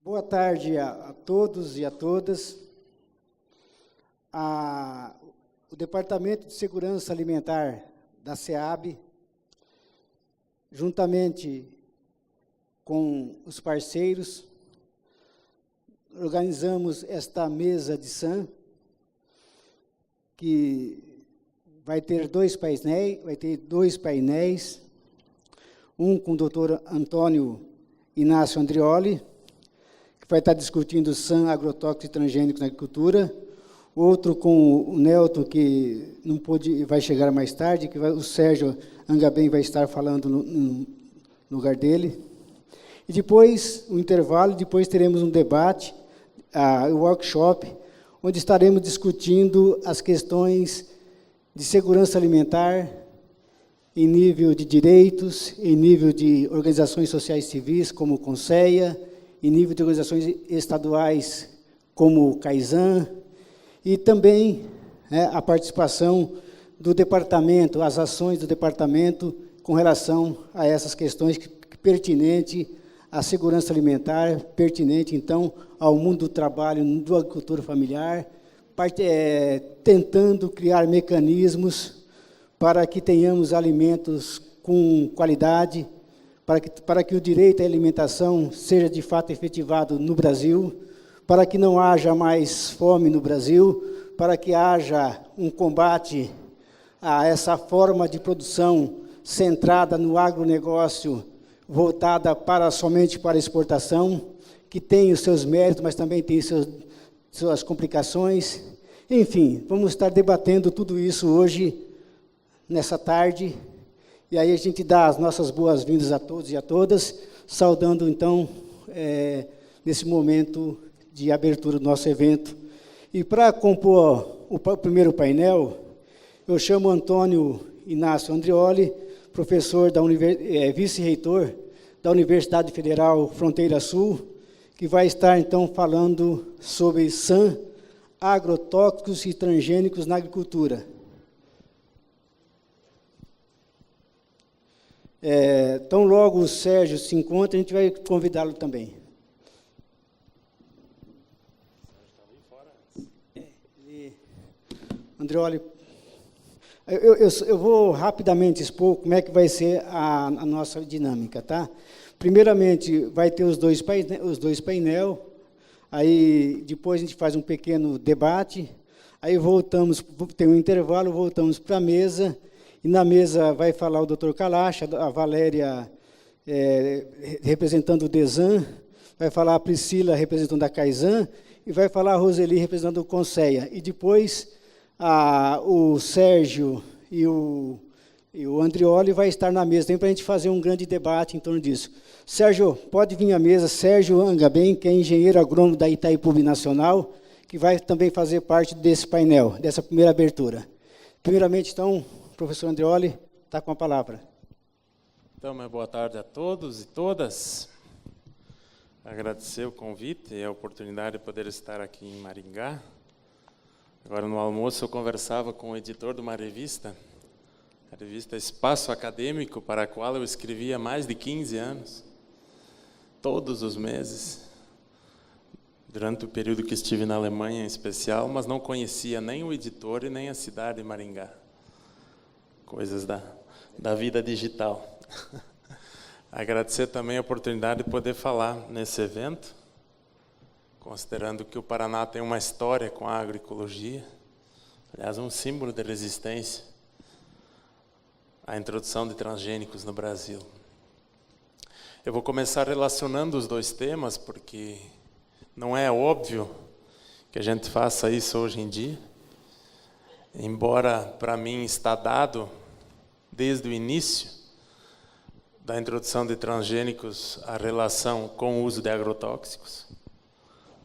Boa tarde a todos e a todas. O Departamento de Segurança Alimentar da SEAB, juntamente com os parceiros, organizamos esta mesa de SAM, que vai ter dois painéis, um com o doutor Antônio Inácio Andrioli, que vai estar discutindo SAM, agrotóxicos e transgênicos na agricultura, outro com o Nelton, que não pôde, vai chegar mais tarde, o Sérgio Angabem vai estar falando no lugar dele. E depois, o intervalo, depois teremos um debate, um workshop, onde estaremos discutindo as questões de segurança alimentar, em nível de direitos, em nível de organizações sociais civis, como o CONSEA, em nível de organizações estaduais, como o CAISAN, e também a participação do departamento, as ações do departamento com relação a essas questões pertinentes à segurança alimentar, pertinente, então, ao mundo do trabalho, da agricultura familiar, tentando criar mecanismos para que tenhamos alimentos com qualidade, para que o direito à alimentação seja de fato efetivado no Brasil, para que não haja mais fome no Brasil, para que haja um combate a essa forma de produção centrada no agronegócio, voltada somente para a exportação, que tem os seus méritos, mas também tem suas complicações. Enfim, vamos estar debatendo tudo isso hoje, nessa tarde, e aí a gente dá as nossas boas-vindas a todos e a todas, saudando, então, nesse momento de abertura do nosso evento. E para compor o primeiro painel, eu chamo Antônio Inácio Andrioli, professor, vice-reitor da Universidade Federal Fronteira Sul, que vai estar, então, falando sobre SAM, agrotóxicos e transgênicos na agricultura. Tão logo o Sérgio se encontra, a gente vai convidá-lo também. Andrioli, eu vou rapidamente expor como é que vai ser a nossa dinâmica, tá? Primeiramente, vai ter os dois painéis, aí depois a gente faz um pequeno debate, aí voltamos, tem um intervalo, voltamos para a mesa, e na mesa vai falar o doutor Kalash, a Valéria representando o DESAN, vai falar a Priscila representando a CAISAN, e vai falar a Roseli representando o CONSEA. E depois o Sérgio e o Andrioli vai estar na mesa, para a gente fazer um grande debate em torno disso. Sérgio, pode vir à mesa, Sérgio Angabem, que é engenheiro agrônomo da Itaipu Nacional, que vai também fazer parte desse painel, dessa primeira abertura. Primeiramente, então, professor Andrioli, está com a palavra. Então, uma boa tarde a todos e todas. Agradecer o convite e a oportunidade de poder estar aqui em Maringá. Agora, no almoço, eu conversava com o editor de uma revista, a revista Espaço Acadêmico, para a qual eu escrevia há mais de 15 anos, todos os meses, durante o período que estive na Alemanha em especial, mas não conhecia nem o editor e nem a cidade de Maringá. Coisas da vida digital. Agradecer também a oportunidade de poder falar nesse evento, considerando que o Paraná tem uma história com a agroecologia, aliás, um símbolo de resistência à introdução de transgênicos no Brasil. Eu vou começar relacionando os dois temas, porque não é óbvio que a gente faça isso hoje em dia, embora, para mim, está dado, desde o início da introdução de transgênicos, a relação com o uso de agrotóxicos.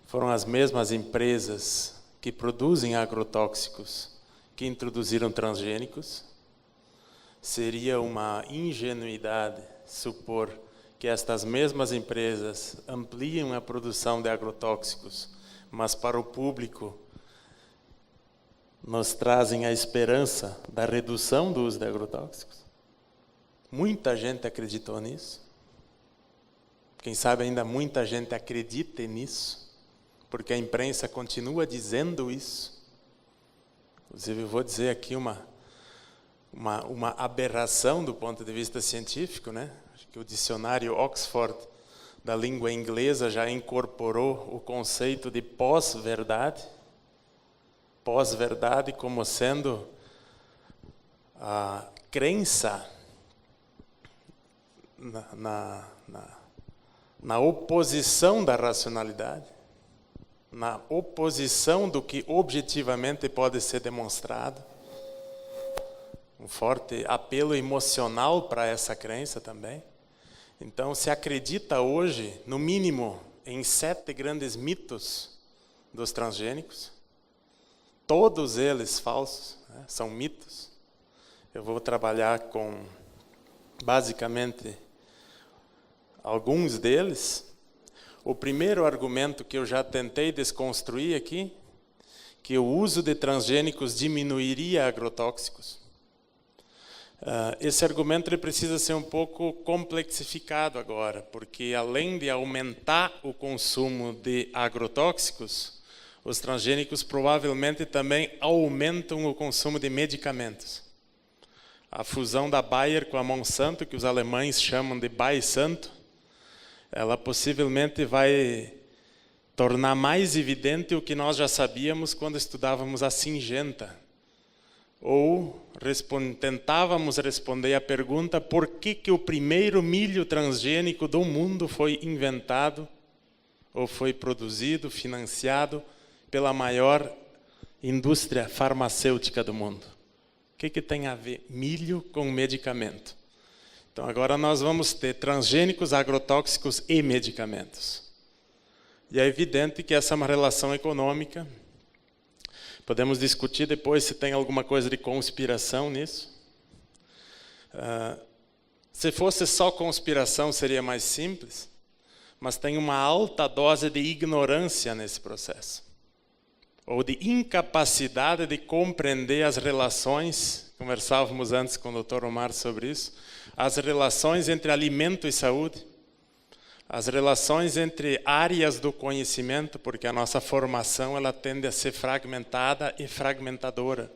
Foram as mesmas empresas que produzem agrotóxicos que introduziram transgênicos. Seria uma ingenuidade supor que estas mesmas empresas ampliam a produção de agrotóxicos, mas para o público nos trazem a esperança da redução do uso de agrotóxicos. Muita gente acreditou nisso. Quem sabe ainda muita gente acredita nisso, porque a imprensa continua dizendo isso. Inclusive, eu vou dizer aqui uma aberração do ponto de vista científico, né? Acho que o dicionário Oxford da língua inglesa já incorporou o conceito de pós-verdade. Pós-verdade como sendo a crença na oposição da racionalidade, na oposição do que objetivamente pode ser demonstrado. Um forte apelo emocional para essa crença também. Então, se acredita hoje, no mínimo, em 7 grandes mitos dos transgênicos, todos eles falsos, né? São mitos. Eu vou trabalhar com, basicamente, alguns deles. O primeiro argumento que eu já tentei desconstruir aqui, que o uso de transgênicos diminuiria agrotóxicos. Esse argumento ele precisa ser um pouco complexificado agora, porque além de aumentar o consumo de agrotóxicos, os transgênicos provavelmente também aumentam o consumo de medicamentos. A fusão da Bayer com a Monsanto, que os alemães chamam de Baysanto, ela possivelmente vai tornar mais evidente o que nós já sabíamos quando estudávamos a Syngenta. Ou tentávamos responder à pergunta por que o primeiro milho transgênico do mundo foi inventado, ou foi produzido, financiado pela maior indústria farmacêutica do mundo. O que tem a ver milho com medicamento? Então agora nós vamos ter transgênicos, agrotóxicos e medicamentos. E é evidente que essa é uma relação econômica. Podemos discutir depois se tem alguma coisa de conspiração nisso. Se fosse só conspiração seria mais simples, mas tem uma alta dose de ignorância nesse processo. Ou de incapacidade de compreender as relações, conversávamos antes com o Dr. Omar sobre isso, as relações entre alimento e saúde, as relações entre áreas do conhecimento, porque a nossa formação ela tende a ser fragmentada e fragmentadora.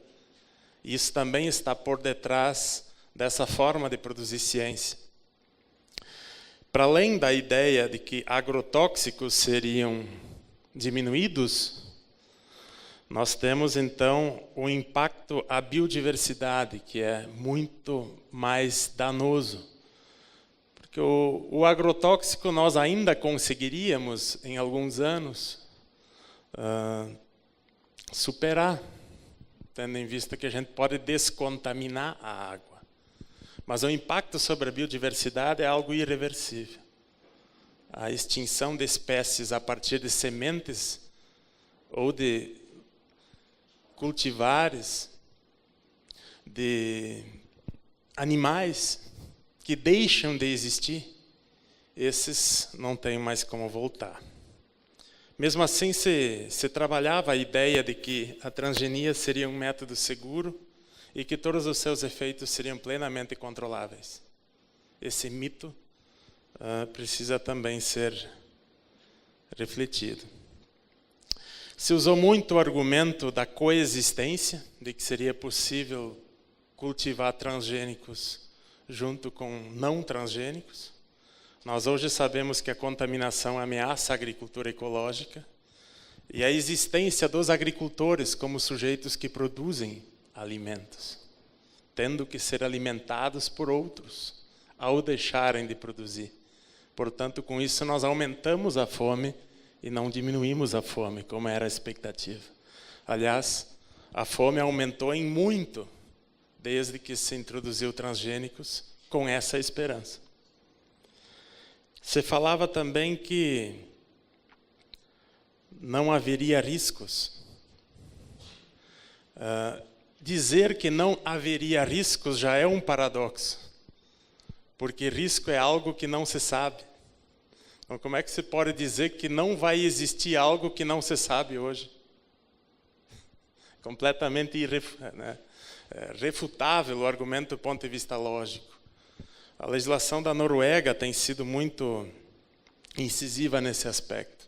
Isso também está por detrás dessa forma de produzir ciência. Para além da ideia de que agrotóxicos seriam diminuídos, nós temos então o impacto à biodiversidade, que é muito mais danoso. Porque o agrotóxico nós ainda conseguiríamos, em alguns anos, superar, tendo em vista que a gente pode descontaminar a água. Mas o impacto sobre a biodiversidade é algo irreversível. A extinção de espécies a partir de sementes ou de cultivares, de animais que deixam de existir, esses não têm mais como voltar. Mesmo assim, se trabalhava a ideia de que a transgenia seria um método seguro e que todos os seus efeitos seriam plenamente controláveis. Esse mito precisa também ser refletido. Se usou muito o argumento da coexistência, de que seria possível cultivar transgênicos junto com não transgênicos. Nós hoje sabemos que a contaminação ameaça a agricultura ecológica e a existência dos agricultores como sujeitos que produzem alimentos, tendo que ser alimentados por outros, ao deixarem de produzir. Portanto, com isso nós aumentamos a fome e não diminuímos a fome, como era a expectativa. Aliás, a fome aumentou em muito desde que se introduziu transgênicos com essa esperança. Se falava também que não haveria riscos. Dizer que não haveria riscos já é um paradoxo, porque risco é algo que não se sabe. Então, como é que se pode dizer que não vai existir algo que não se sabe hoje? Completamente refutável o argumento do ponto de vista lógico. A legislação da Noruega tem sido muito incisiva nesse aspecto,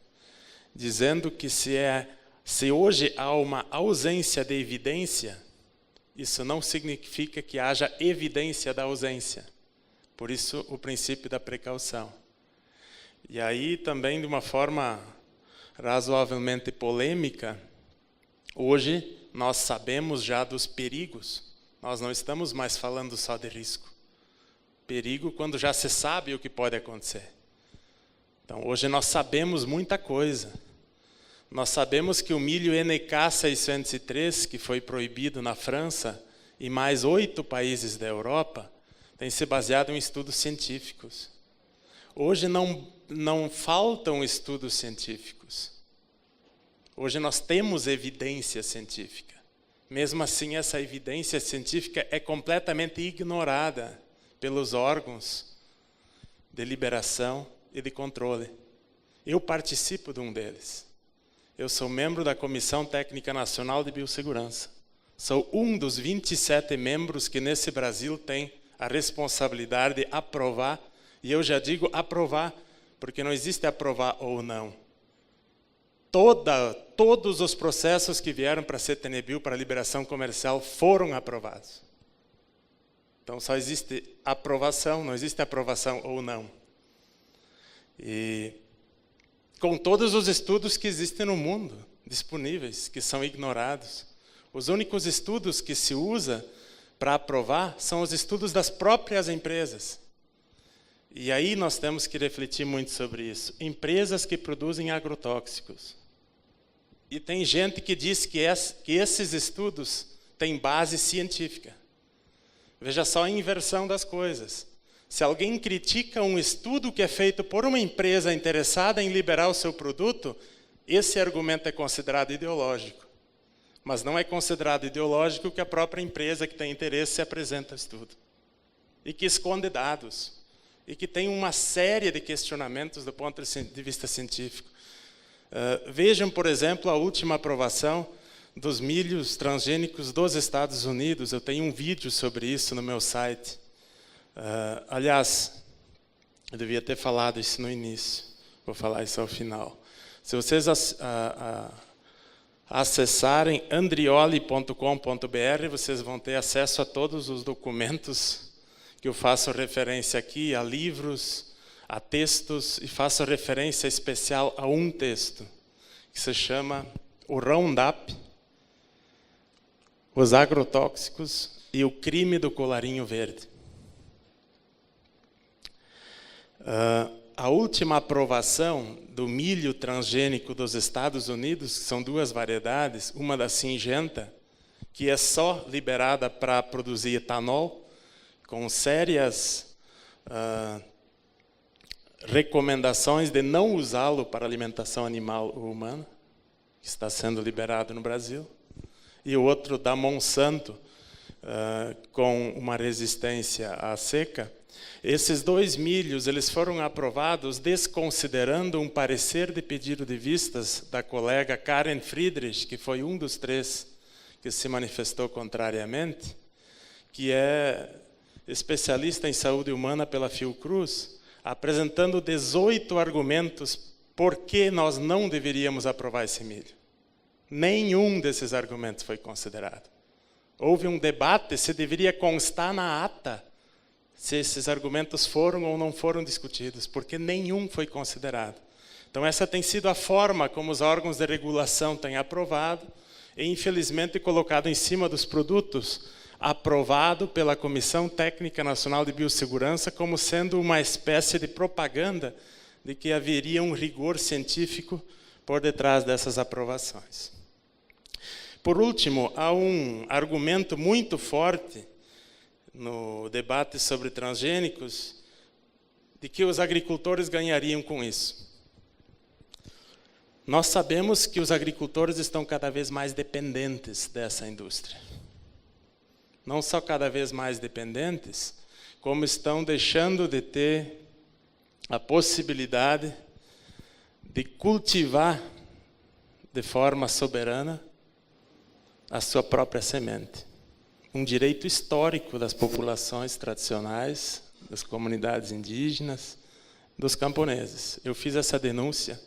dizendo que se hoje há uma ausência de evidência, isso não significa que haja evidência da ausência. Por isso, o princípio da precaução. E aí, também, de uma forma razoavelmente polêmica, hoje nós sabemos já dos perigos. Nós não estamos mais falando só de risco. Perigo quando já se sabe o que pode acontecer. Então, hoje nós sabemos muita coisa. Nós sabemos que o milho NK 603, que foi proibido na França, e mais 8 países da Europa, tem se baseado em estudos científicos. Hoje não faltam estudos científicos. Hoje nós temos evidência científica. Mesmo assim, essa evidência científica é completamente ignorada pelos órgãos de liberação e de controle. Eu participo de um deles. Eu sou membro da Comissão Técnica Nacional de Biossegurança. Sou um dos 27 membros que nesse Brasil tem a responsabilidade de aprovar, e eu já digo aprovar, porque não existe aprovar ou não. Todos os processos que vieram para a CTN-Bio, para a liberação comercial, foram aprovados. Então só existe aprovação, não existe aprovação ou não. E com todos os estudos que existem no mundo, disponíveis, que são ignorados. Os únicos estudos que se usa para aprovar são os estudos das próprias empresas. E aí nós temos que refletir muito sobre isso. Empresas que produzem agrotóxicos. E tem gente que diz que esses estudos têm base científica. Veja só a inversão das coisas. Se alguém critica um estudo que é feito por uma empresa interessada em liberar o seu produto, esse argumento é considerado ideológico. Mas não é considerado ideológico que a própria empresa que tem interesse apresenta o estudo. E que esconde dados. E que tem uma série de questionamentos do ponto de vista científico. Vejam, por exemplo, a última aprovação dos milhos transgênicos dos Estados Unidos. Eu tenho um vídeo sobre isso no meu site. Aliás, eu devia ter falado isso no início. Vou falar isso ao final. Se vocês acessarem andrioli.com.br, vocês vão ter acesso a todos os documentos que eu faço referência aqui, a livros, a textos, e faço referência especial a um texto, que se chama o Roundup, os agrotóxicos e o crime do colarinho verde. A última aprovação do milho transgênico dos Estados Unidos, que são 2 variedades, uma da Syngenta, que é só liberada para produzir etanol, com sérias recomendações de não usá-lo para alimentação animal ou humana, que está sendo liberado no Brasil, e o outro da Monsanto, com uma resistência à seca. Esses 2 milhos eles foram aprovados desconsiderando um parecer de pedido de vistas da colega Karen Friedrich, que foi um dos 3 que se manifestou contrariamente, que é especialista em saúde humana pela Fiocruz, apresentando 18 argumentos por que nós não deveríamos aprovar esse milho. Nenhum desses argumentos foi considerado. Houve um debate se deveria constar na ata se esses argumentos foram ou não foram discutidos, porque nenhum foi considerado. Então essa tem sido a forma como os órgãos de regulação têm aprovado e infelizmente colocado em cima dos produtos, aprovado pela Comissão Técnica Nacional de Biossegurança como sendo uma espécie de propaganda de que haveria um rigor científico por detrás dessas aprovações. Por último, há um argumento muito forte no debate sobre transgênicos, de que os agricultores ganhariam com isso. Nós sabemos que os agricultores estão cada vez mais dependentes dessa indústria. Não só cada vez mais dependentes, como estão deixando de ter a possibilidade de cultivar de forma soberana a sua própria semente. Um direito histórico das populações tradicionais, das comunidades indígenas dos camponeses. Eu fiz essa denúncia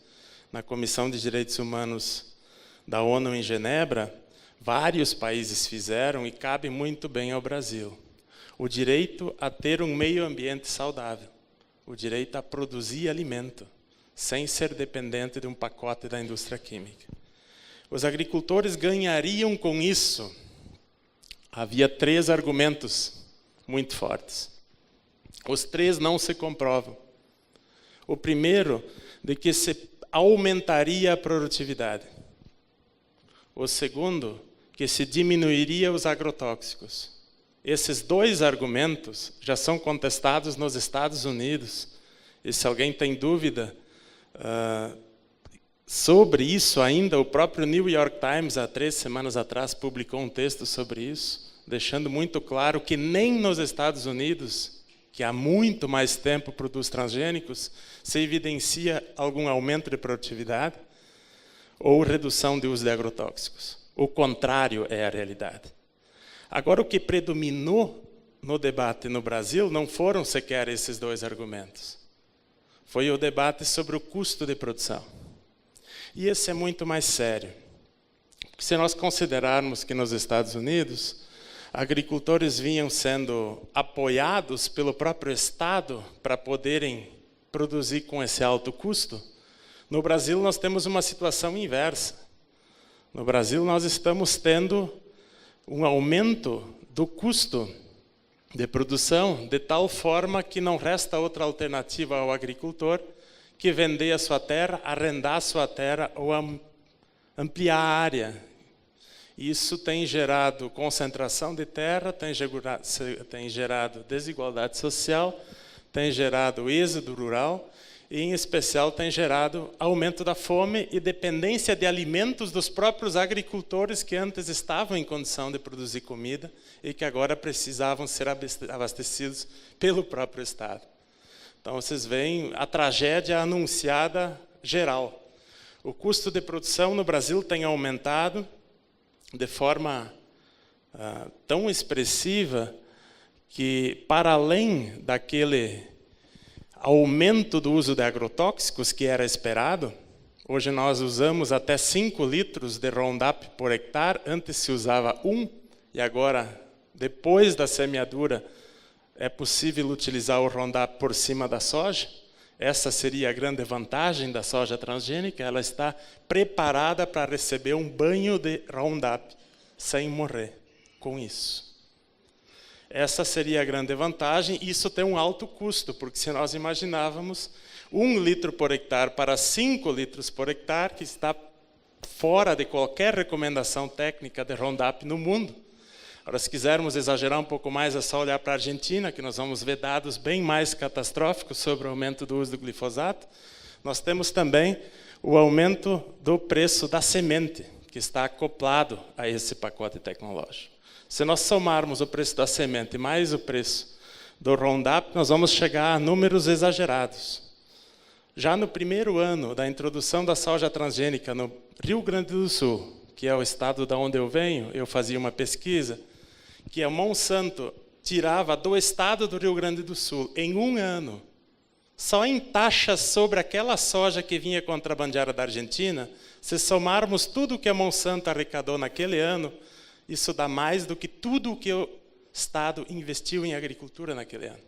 na Comissão de Direitos Humanos da ONU em Genebra, vários países fizeram e cabe muito bem ao Brasil. O direito a ter um meio ambiente saudável, o direito a produzir alimento, sem ser dependente de um pacote da indústria química. Os agricultores ganhariam com isso. Havia 3 argumentos muito fortes. Os 3 não se comprovam. O primeiro, de que se aumentaria a produtividade. O segundo, que se diminuiria os agrotóxicos. Esses 2 argumentos já são contestados nos Estados Unidos. E se alguém tem dúvida sobre isso ainda, o próprio New York Times, há 3 semanas atrás, publicou um texto sobre isso, deixando muito claro que nem nos Estados Unidos, que há muito mais tempo produz transgênicos, se evidencia algum aumento de produtividade ou redução de uso de agrotóxicos. O contrário é a realidade. Agora, o que predominou no debate no Brasil não foram sequer esses 2 argumentos. Foi o debate sobre o custo de produção. E esse é muito mais sério. Porque se nós considerarmos que nos Estados Unidos, agricultores vinham sendo apoiados pelo próprio Estado para poderem produzir com esse alto custo, no Brasil nós temos uma situação inversa. No Brasil nós estamos tendo um aumento do custo de produção, de tal forma que não resta outra alternativa ao agricultor que vender a sua terra, arrendar a sua terra ou ampliar a área. Isso tem gerado concentração de terra, tem gerado desigualdade social, tem gerado êxodo rural e, em especial, tem gerado aumento da fome e dependência de alimentos dos próprios agricultores que antes estavam em condição de produzir comida e que agora precisavam ser abastecidos pelo próprio Estado. Então, vocês veem a tragédia anunciada geral. O custo de produção no Brasil tem aumentado de forma tão expressiva que, para além daquele aumento do uso de agrotóxicos que era esperado, hoje nós usamos até 5 litros de Roundup por hectare, antes se usava 1, e agora, depois da semeadura, é possível utilizar o Roundup por cima da soja. Essa seria a grande vantagem da soja transgênica, ela está preparada para receber um banho de Roundup sem morrer com isso. Essa seria a grande vantagem, e isso tem um alto custo, porque se nós imaginávamos 1 litro por hectare para 5 litros por hectare, que está fora de qualquer recomendação técnica de Roundup no mundo. Agora, se quisermos exagerar um pouco mais, é só olhar para a Argentina, que nós vamos ver dados bem mais catastróficos sobre o aumento do uso do glifosato. Nós temos também o aumento do preço da semente, que está acoplado a esse pacote tecnológico. Se nós somarmos o preço da semente mais o preço do Roundup, nós vamos chegar a números exagerados. Já no primeiro ano da introdução da soja transgênica no Rio Grande do Sul, que é o estado de onde eu venho, eu fazia uma pesquisa, que a Monsanto tirava do estado do Rio Grande do Sul, em 1 ano, só em taxas sobre aquela soja que vinha contrabandeada da Argentina, se somarmos tudo o que a Monsanto arrecadou naquele ano, isso dá mais do que tudo o que o Estado investiu em agricultura naquele ano.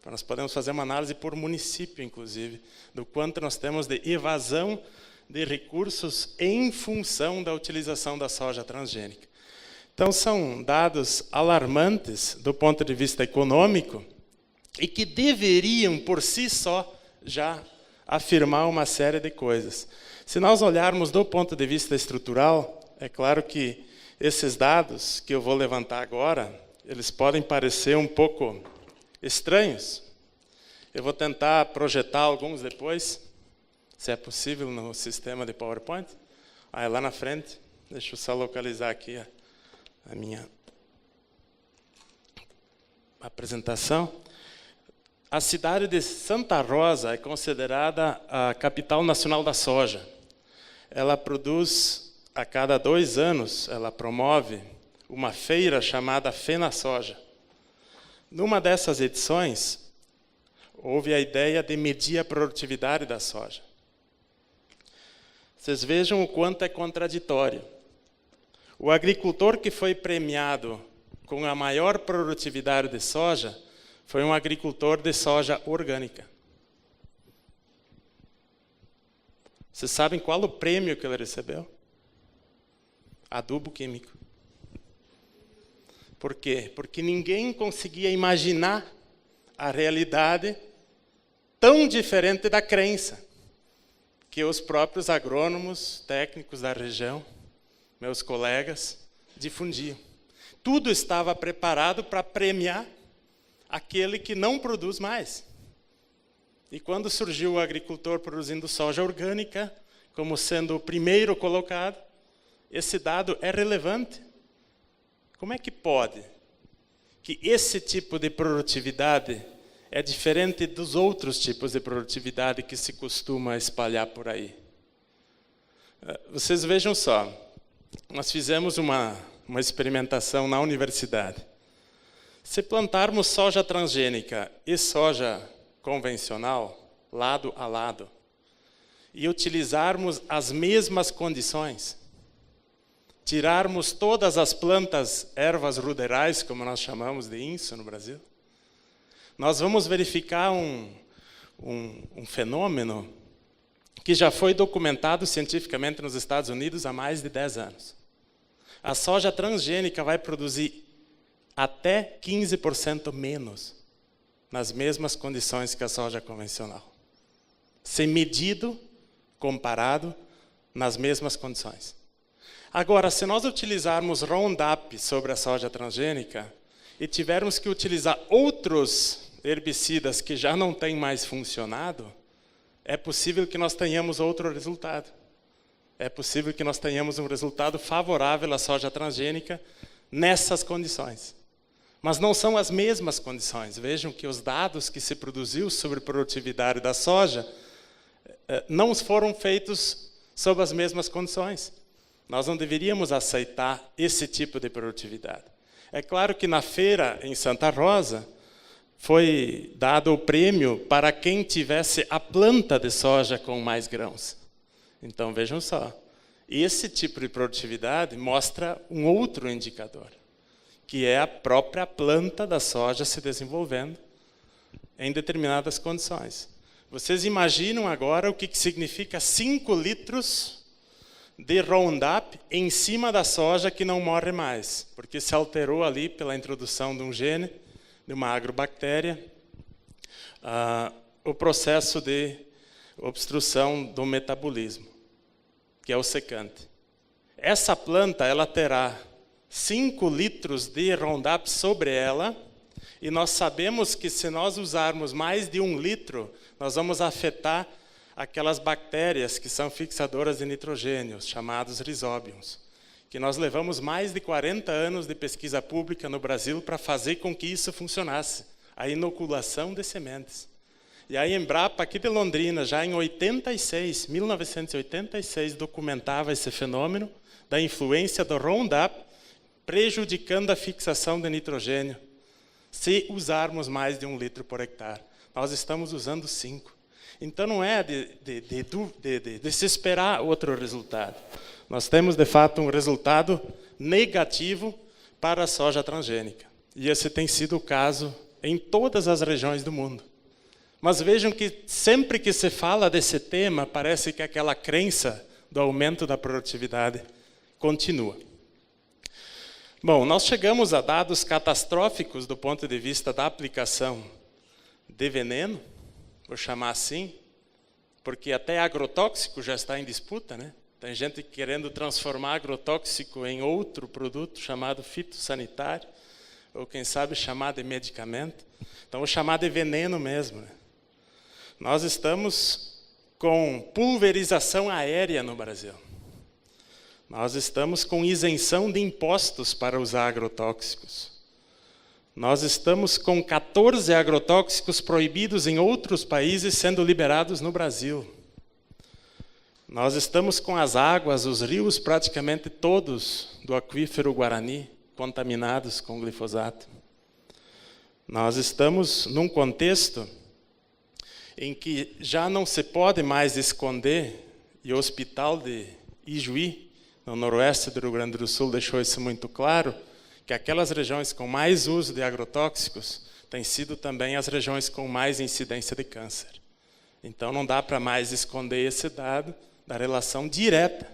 Então, nós podemos fazer uma análise por município, inclusive, do quanto nós temos de evasão de recursos em função da utilização da soja transgênica. Então, são dados alarmantes do ponto de vista econômico e que deveriam, por si só, já afirmar uma série de coisas. Se nós olharmos do ponto de vista estrutural, é claro que esses dados que eu vou levantar agora, eles podem parecer um pouco estranhos. Eu vou tentar projetar alguns depois, se é possível, no sistema de PowerPoint. É lá na frente. Deixa eu só localizar aqui a minha apresentação. A cidade de Santa Rosa é considerada a capital nacional da soja. Ela produz, a cada 2 anos, ela promove uma feira chamada FenaSoja. Numa dessas edições, houve a ideia de medir a produtividade da soja. Vocês vejam o quanto é contraditório. O agricultor que foi premiado com a maior produtividade de soja foi um agricultor de soja orgânica. Vocês sabem qual o prêmio que ele recebeu? Adubo químico. Por quê? Porque ninguém conseguia imaginar a realidade tão diferente da crença que os próprios agrônomos, técnicos da região, meus colegas, difundiam. Tudo estava preparado para premiar aquele que não produz mais. E quando surgiu o agricultor produzindo soja orgânica, como sendo o primeiro colocado, esse dado é relevante. Como é que pode que esse tipo de produtividade é diferente dos outros tipos de produtividade que se costuma espalhar por aí? Vocês vejam só, nós fizemos uma experimentação na universidade. Se plantarmos soja transgênica e soja convencional, lado a lado, e utilizarmos as mesmas condições, tirarmos todas as plantas, ervas ruderais, como nós chamamos de INSO no Brasil, nós vamos verificar um fenômeno que já foi documentado cientificamente nos Estados Unidos há mais de 10 anos. A soja transgênica vai produzir até 15% menos nas mesmas condições que a soja convencional. Se medido, comparado, nas mesmas condições. Agora, se nós utilizarmos Roundup sobre a soja transgênica e tivermos que utilizar outros herbicidas que já não têm mais funcionado, é possível que nós tenhamos outro resultado. É possível que nós tenhamos um resultado favorável à soja transgênica nessas condições. Mas não são as mesmas condições. Vejam que os dados que se produziu sobre a produtividade da soja não foram feitos sob as mesmas condições. Nós não deveríamos aceitar esse tipo de produtividade. É claro que na feira em Santa Rosa foi dado o prêmio para quem tivesse a planta de soja com mais grãos. Então vejam só, esse tipo de produtividade mostra um outro indicador, que é a própria planta da soja se desenvolvendo em determinadas condições. Vocês imaginam agora o que significa 5 litros de Roundup em cima da soja que não morre mais, porque se alterou ali pela introdução de um gene, de uma agrobactéria, o processo de obstrução do metabolismo, que é o secante. Essa planta ela terá 5 litros de Roundup sobre ela, e nós sabemos que se nós usarmos mais de 1 litro, nós vamos afetar aquelas bactérias que são fixadoras de nitrogênio, chamados risóbiums, que nós levamos mais de 40 anos de pesquisa pública no Brasil para fazer com que isso funcionasse, a inoculação de sementes. E a Embrapa, aqui de Londrina, já em 1986, documentava esse fenômeno da influência do Roundup prejudicando a fixação de nitrogênio, se usarmos mais de 1 litro por hectare. Nós estamos usando 5. Então não é de se esperar outro resultado. Nós temos, de fato, um resultado negativo para a soja transgênica. E esse tem sido o caso em todas as regiões do mundo. Mas vejam que sempre que se fala desse tema, parece que aquela crença do aumento da produtividade continua. Bom, nós chegamos a dados catastróficos do ponto de vista da aplicação de veneno, vou chamar assim, porque até agrotóxico já está em disputa, né? Tem gente querendo transformar agrotóxico em outro produto chamado fitossanitário, ou quem sabe chamar de medicamento. Então, vou chamar de veneno mesmo, né? Nós estamos com pulverização aérea no Brasil. Nós estamos com isenção de impostos para usar agrotóxicos. Nós estamos com 14 agrotóxicos proibidos em outros países sendo liberados no Brasil. Nós estamos com as águas, os rios praticamente todos do aquífero Guarani contaminados com glifosato. Nós estamos num contexto em que já não se pode mais esconder, e o Hospital de Ijuí, no noroeste do Rio Grande do Sul, deixou isso muito claro, que aquelas regiões com mais uso de agrotóxicos têm sido também as regiões com mais incidência de câncer. Então, não dá para mais esconder esse dado da relação direta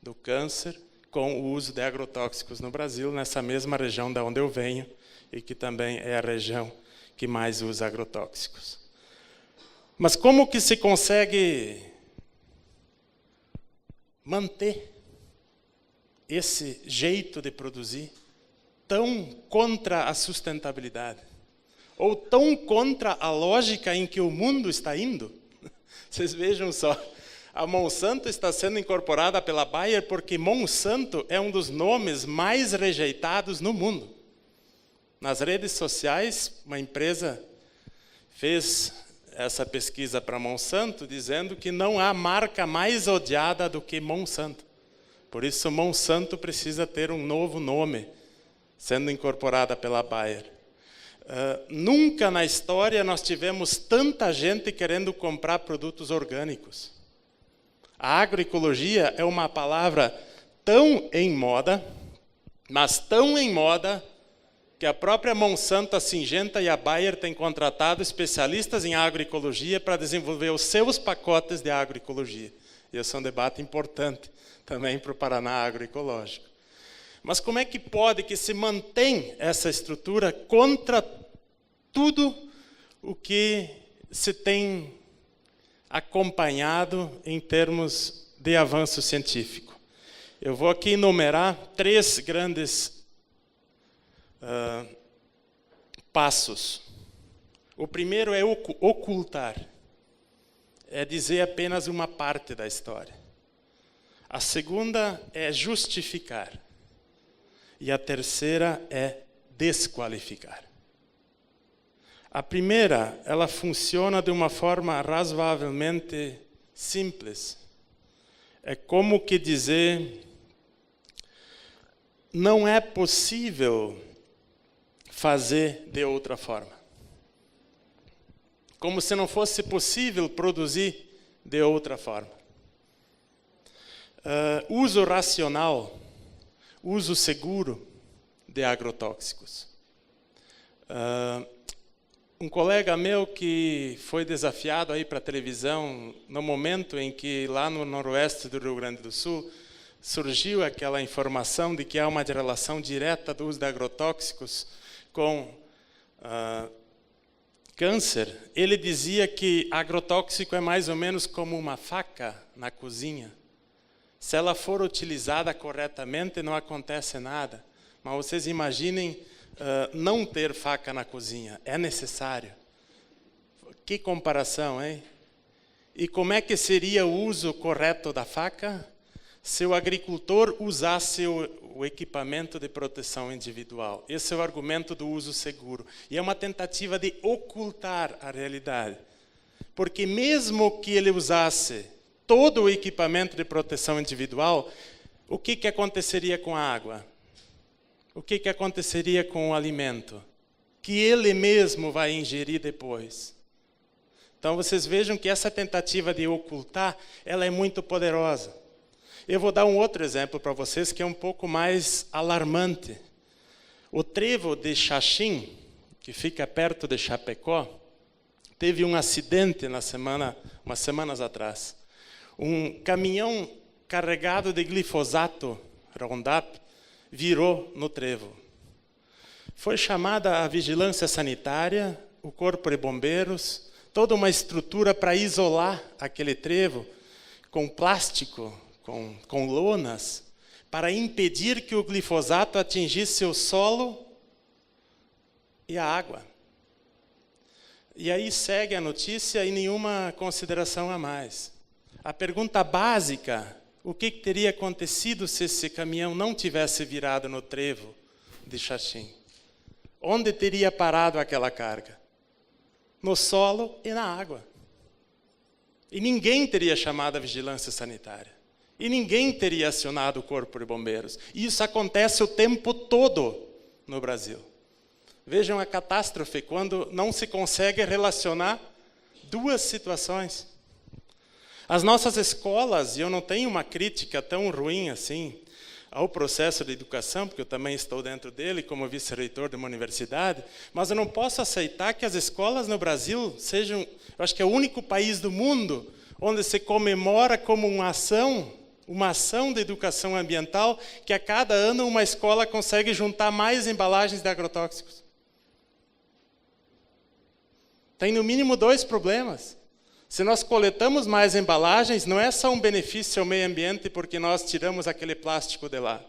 do câncer com o uso de agrotóxicos no Brasil, nessa mesma região da onde eu venho, e que também é a região que mais usa agrotóxicos. Mas como que se consegue manter esse jeito de produzir tão contra a sustentabilidade? Ou tão contra a lógica em que o mundo está indo? Vocês vejam só, a Monsanto está sendo incorporada pela Bayer porque Monsanto é um dos nomes mais rejeitados no mundo. Nas redes sociais, uma empresa fez essa pesquisa para Monsanto, dizendo que não há marca mais odiada do que Monsanto. Por isso, Monsanto precisa ter um novo nome, sendo incorporada pela Bayer. Nunca na história nós tivemos tanta gente querendo comprar produtos orgânicos. A agroecologia é uma palavra tão em moda, mas tão em moda, que a própria Monsanto, a Syngenta e a Bayer têm contratado especialistas em agroecologia para desenvolver os seus pacotes de agroecologia. E esse é um debate importante também para o Paraná agroecológico. Mas como é que pode que se mantém essa estrutura contra tudo o que se tem acompanhado em termos de avanço científico? Eu vou aqui enumerar 3 grandes passos. O primeiro é ocultar, é dizer apenas uma parte da história. A segunda é justificar. E a terceira é desqualificar. A primeira, ela funciona de uma forma razoavelmente simples. É como que dizer, não é possível fazer de outra forma. Como se não fosse possível produzir de outra forma. Uso racional, uso seguro de agrotóxicos. Um colega meu que foi desafiado aí para a televisão no momento em que lá no noroeste do Rio Grande do Sul surgiu aquela informação de que há uma relação direta do uso de agrotóxicos com câncer. Ele dizia que agrotóxico é mais ou menos como uma faca na cozinha. Se ela for utilizada corretamente, não acontece nada. Mas vocês imaginem não ter faca na cozinha. É necessário. Que comparação, hein? E como é que seria o uso correto da faca? Se o agricultor usasse o equipamento de proteção individual. Esse é o argumento do uso seguro. E é uma tentativa de ocultar a realidade. Porque mesmo que ele usasse todo o equipamento de proteção individual, o que aconteceria com a água? O que aconteceria com o alimento? Que ele mesmo vai ingerir depois. Então vocês vejam que essa tentativa de ocultar, ela é muito poderosa. Eu vou dar um outro exemplo para vocês que é um pouco mais alarmante. O trevo de Xaxim, que fica perto de Chapecó, teve um acidente umas semanas atrás. Um caminhão carregado de glifosato, Roundup, virou no trevo. Foi chamada a vigilância sanitária, o corpo de bombeiros, toda uma estrutura para isolar aquele trevo com plástico, com lonas, para impedir que o glifosato atingisse o solo e a água. E aí segue a notícia e nenhuma consideração a mais. A pergunta básica, o que teria acontecido se esse caminhão não tivesse virado no trevo de Xaxim? Onde teria parado aquela carga? No solo e na água. E ninguém teria chamado a vigilância sanitária. E ninguém teria acionado o corpo de bombeiros. E isso acontece o tempo todo no Brasil. Vejam a catástrofe quando não se consegue relacionar duas situações. As nossas escolas, e eu não tenho uma crítica tão ruim assim ao processo de educação, porque eu também estou dentro dele como vice-reitor de uma universidade, mas eu não posso aceitar que as escolas no Brasil sejam, eu acho que é o único país do mundo onde se comemora como uma ação de educação ambiental, que a cada ano uma escola consegue juntar mais embalagens de agrotóxicos. Tem no mínimo dois problemas. Se nós coletamos mais embalagens, não é só um benefício ao meio ambiente porque nós tiramos aquele plástico de lá.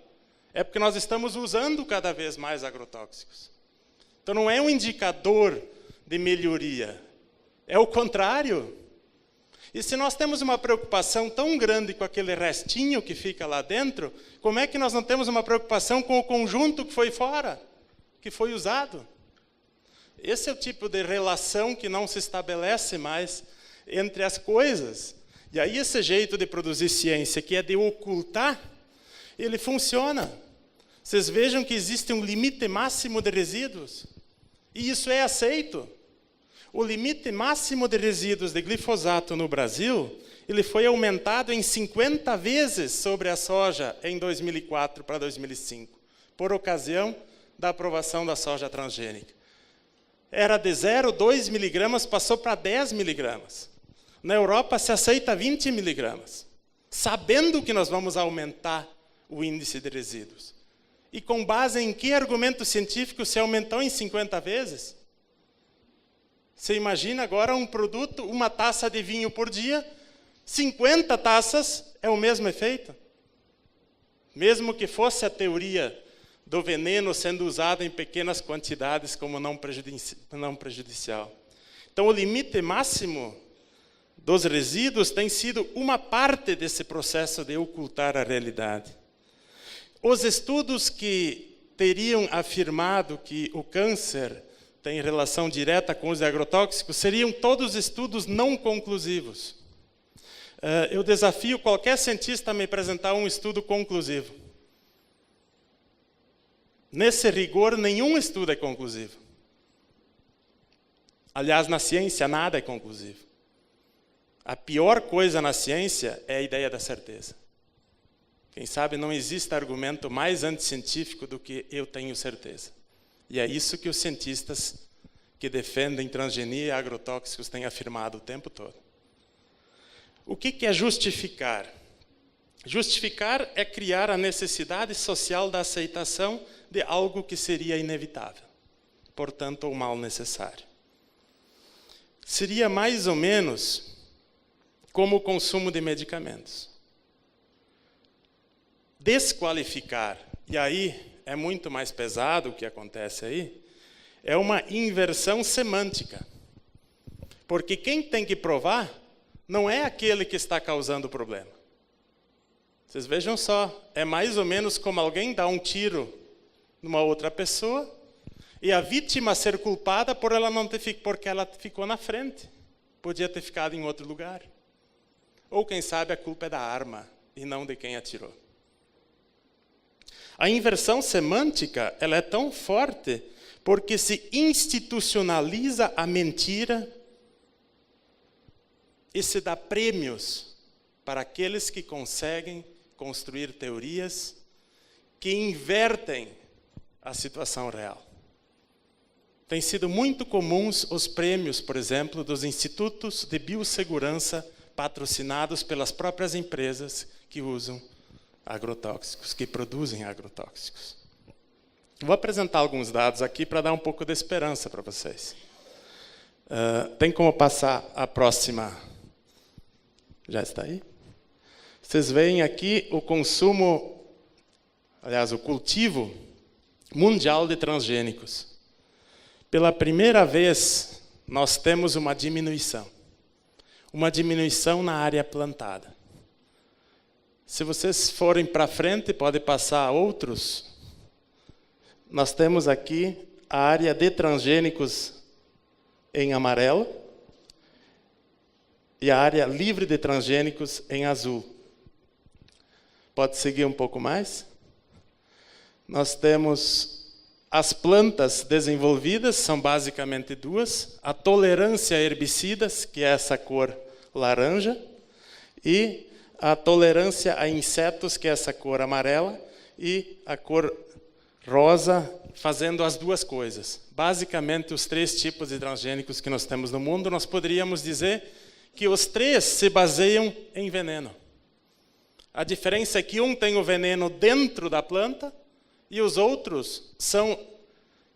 É porque nós estamos usando cada vez mais agrotóxicos. Então não é um indicador de melhoria, é o contrário. E se nós temos uma preocupação tão grande com aquele restinho que fica lá dentro, como é que nós não temos uma preocupação com o conjunto que foi fora, que foi usado? Esse é o tipo de relação que não se estabelece mais entre as coisas. E aí esse jeito de produzir ciência, que é de ocultar, ele funciona. Vocês vejam que existe um limite máximo de resíduos. E isso é aceito. O limite máximo de resíduos de glifosato no Brasil, ele foi aumentado em 50 vezes sobre a soja em 2004 para 2005, por ocasião da aprovação da soja transgênica. Era de 0,2 miligramas, passou para 10 miligramas. Na Europa se aceita 20 miligramas, sabendo que nós vamos aumentar o índice de resíduos. E com base em que argumento científico se aumentou em 50 vezes? Você imagina agora um produto, uma taça de vinho por dia, 50 taças é o mesmo efeito? Mesmo que fosse a teoria do veneno sendo usado em pequenas quantidades como não prejudicial. Então, o limite máximo dos resíduos tem sido uma parte desse processo de ocultar a realidade. Os estudos que teriam afirmado que o câncer tem relação direta com os agrotóxicos seriam todos estudos não conclusivos. Eu desafio qualquer cientista a me apresentar um estudo conclusivo. Nesse rigor, nenhum estudo é conclusivo. Aliás, na ciência, nada é conclusivo. A pior coisa na ciência é a ideia da certeza. Quem sabe não existe argumento mais anticientífico do que eu tenho certeza. E é isso que os cientistas que defendem transgenia e agrotóxicos têm afirmado o tempo todo. O que é justificar? Justificar é criar a necessidade social da aceitação de algo que seria inevitável, portanto, o mal necessário. Seria mais ou menos como o consumo de medicamentos. Desqualificar, e aí é muito mais pesado o que acontece aí, é uma inversão semântica. Porque quem tem que provar não é aquele que está causando o problema. Vocês vejam só, é mais ou menos como alguém dar um tiro numa outra pessoa e a vítima ser culpada por ela não ter, porque ela ficou na frente. Podia ter ficado em outro lugar. Ou quem sabe a culpa é da arma e não de quem atirou. A inversão semântica ela é tão forte porque se institucionaliza a mentira e se dá prêmios para aqueles que conseguem construir teorias que invertem a situação real. Tem sido muito comuns os prêmios, por exemplo, dos institutos de biossegurança patrocinados pelas próprias empresas que usam agrotóxicos, que produzem agrotóxicos. Vou apresentar alguns dados aqui para dar um pouco de esperança para vocês. Tem como passar a próxima? Já está aí? Vocês veem aqui o consumo, aliás, o cultivo mundial de transgênicos. Pela primeira vez, nós temos uma diminuição na área plantada. Se vocês forem para frente, pode passar outros. Nós temos aqui a área de transgênicos em amarelo e a área livre de transgênicos em azul. Pode seguir um pouco mais? Nós temos As plantas desenvolvidas são basicamente duas: a tolerância a herbicidas, que é essa cor laranja, e a tolerância a insetos, que é essa cor amarela, e a cor rosa, fazendo as duas coisas. Basicamente, os 3 tipos de transgênicos que nós temos no mundo, nós poderíamos dizer que os 3 se baseiam em veneno. A diferença é que um tem o veneno dentro da planta e os outros são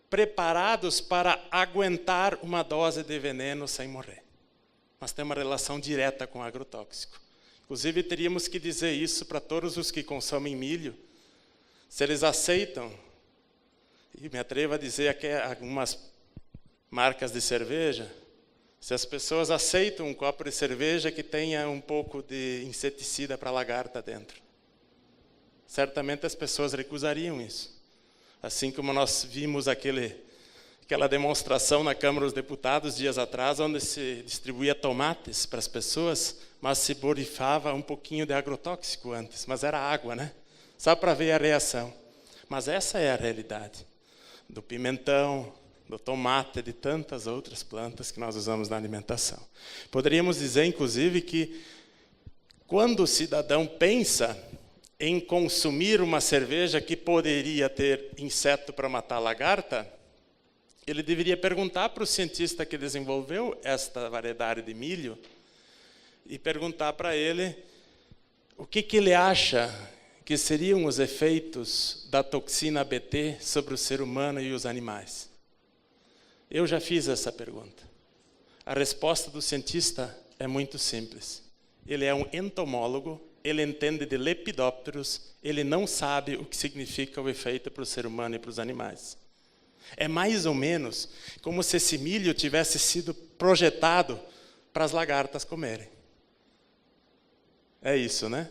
preparados para aguentar uma dose de veneno sem morrer. Mas tem uma relação direta com o agrotóxico. Inclusive, teríamos que dizer isso para todos os que consomem milho, se eles aceitam, e me atrevo a dizer que algumas marcas de cerveja, se as pessoas aceitam um copo de cerveja que tenha um pouco de inseticida para lagarta dentro. Certamente as pessoas recusariam isso. Assim como nós vimos aquela demonstração na Câmara dos Deputados dias atrás, onde se distribuía tomates para as pessoas, mas se borrifava um pouquinho de agrotóxico antes, mas era água, né? Só para ver a reação. Mas essa é a realidade do pimentão, do tomate, de tantas outras plantas que nós usamos na alimentação. Poderíamos dizer, inclusive, que quando o cidadão pensa em consumir uma cerveja que poderia ter inseto para matar lagarta, ele deveria perguntar para o cientista que desenvolveu esta variedade de milho e perguntar para ele o que ele acha que seriam os efeitos da toxina Bt sobre o ser humano e os animais. Eu já fiz essa pergunta. A resposta do cientista é muito simples. Ele é um entomólogo, ele entende de lepidópteros, ele não sabe o que significa o efeito para o ser humano e para os animais. É mais ou menos como se esse milho tivesse sido projetado para as lagartas comerem. É isso, né?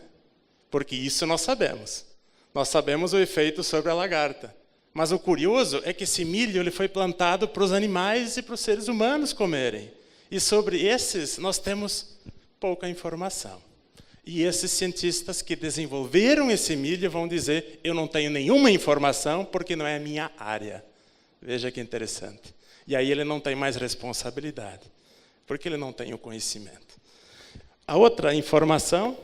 Porque isso nós sabemos. Nós sabemos o efeito sobre a lagarta. Mas o curioso é que esse milho ele foi plantado para os animais e para os seres humanos comerem. E sobre esses nós temos pouca informação. E esses cientistas que desenvolveram esse milho vão dizer: eu não tenho nenhuma informação porque não é a minha área. Veja que interessante. E aí ele não tem mais responsabilidade, porque ele não tem o conhecimento. A outra informação,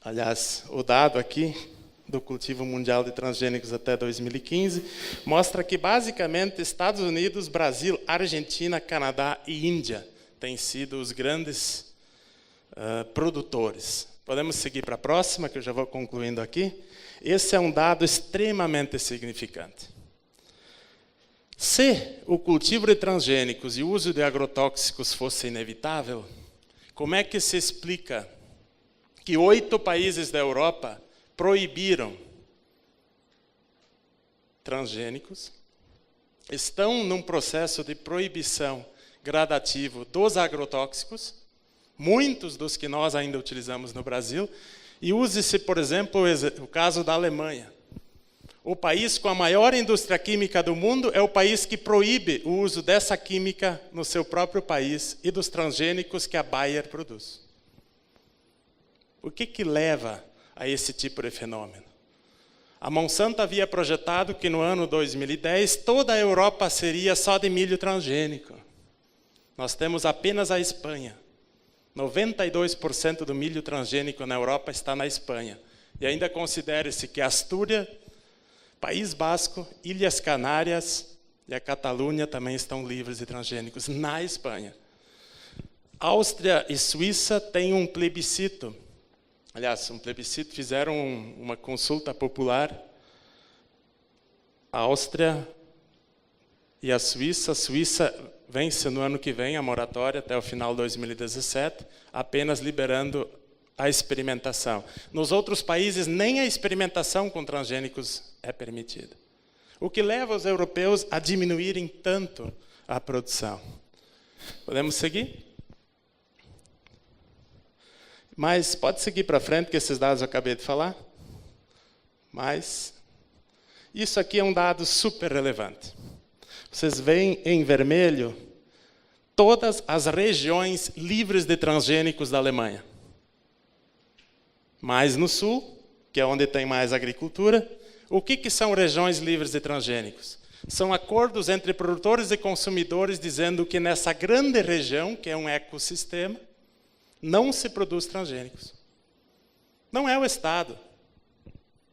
aliás, o dado aqui do cultivo mundial de transgênicos até 2015, mostra que basicamente Estados Unidos, Brasil, Argentina, Canadá e Índia têm sido os grandes produtores. Podemos seguir para a próxima, que eu já vou concluindo aqui. Esse é um dado extremamente significante. Se o cultivo de transgênicos e o uso de agrotóxicos fosse inevitável, como é que se explica que 8 países da Europa proibiram transgênicos, estão num processo de proibição gradativo dos agrotóxicos, muitos dos que nós ainda utilizamos no Brasil, e use-se, por exemplo, o caso da Alemanha. O país com a maior indústria química do mundo é o país que proíbe o uso dessa química no seu próprio país e dos transgênicos que a Bayer produz. O que leva a esse tipo de fenômeno? A Monsanto havia projetado que no ano 2010 toda a Europa seria só de milho transgênico. Nós temos apenas a Espanha. 92% do milho transgênico na Europa está na Espanha. E ainda considere-se que Astúria, País Basco, Ilhas Canárias e a Catalunha também estão livres de transgênicos na Espanha. Áustria e Suíça têm um plebiscito. Aliás, um plebiscito, fizeram uma consulta popular. A Áustria e a Suíça vence no ano que vem a moratória até o final de 2017, apenas liberando a experimentação. Nos outros países, nem a experimentação com transgênicos é permitida. O que leva os europeus a diminuírem tanto a produção. Podemos seguir? Mas pode seguir para frente, que esses dados eu acabei de falar. Mas isso aqui é um dado super relevante. Vocês veem em vermelho todas as regiões livres de transgênicos da Alemanha. Mais no sul, que é onde tem mais agricultura. O que são regiões livres de transgênicos? São acordos entre produtores e consumidores dizendo que nessa grande região, que é um ecossistema, não se produz transgênicos. Não é o Estado,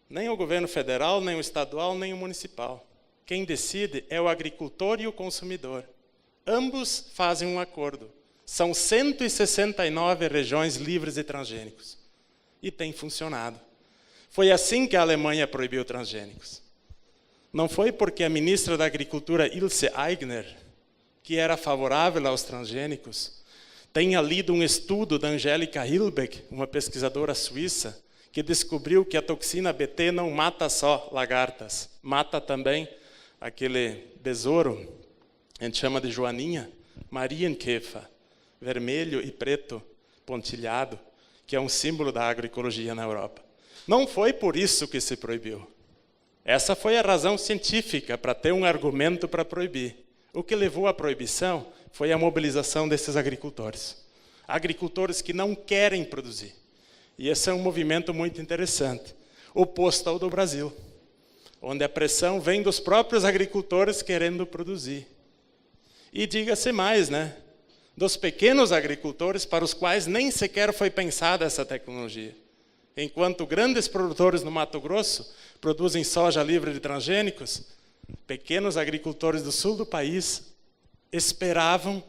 nem o governo federal, nem o estadual, nem o municipal. Quem decide é o agricultor e o consumidor. Ambos fazem um acordo. São 169 regiões livres de transgênicos. E tem funcionado. Foi assim que a Alemanha proibiu transgênicos. Não foi porque a ministra da Agricultura, Ilse Aigner, que era favorável aos transgênicos, tenha lido um estudo da Angélica Hilbeck, uma pesquisadora suíça, que descobriu que a toxina Bt não mata só lagartas, mata também aquele besouro, a gente chama de joaninha, Marienkäfer, vermelho e preto pontilhado, que é um símbolo da agroecologia na Europa. Não foi por isso que se proibiu. Essa foi a razão científica para ter um argumento para proibir. O que levou à proibição foi a mobilização desses agricultores. Agricultores que não querem produzir. E esse é um movimento muito interessante, oposto ao do Brasil, onde a pressão vem dos próprios agricultores querendo produzir. E diga-se mais, né? Dos pequenos agricultores para os quais nem sequer foi pensada essa tecnologia. Enquanto grandes produtores no Mato Grosso produzem soja livre de transgênicos, pequenos agricultores do sul do país esperavam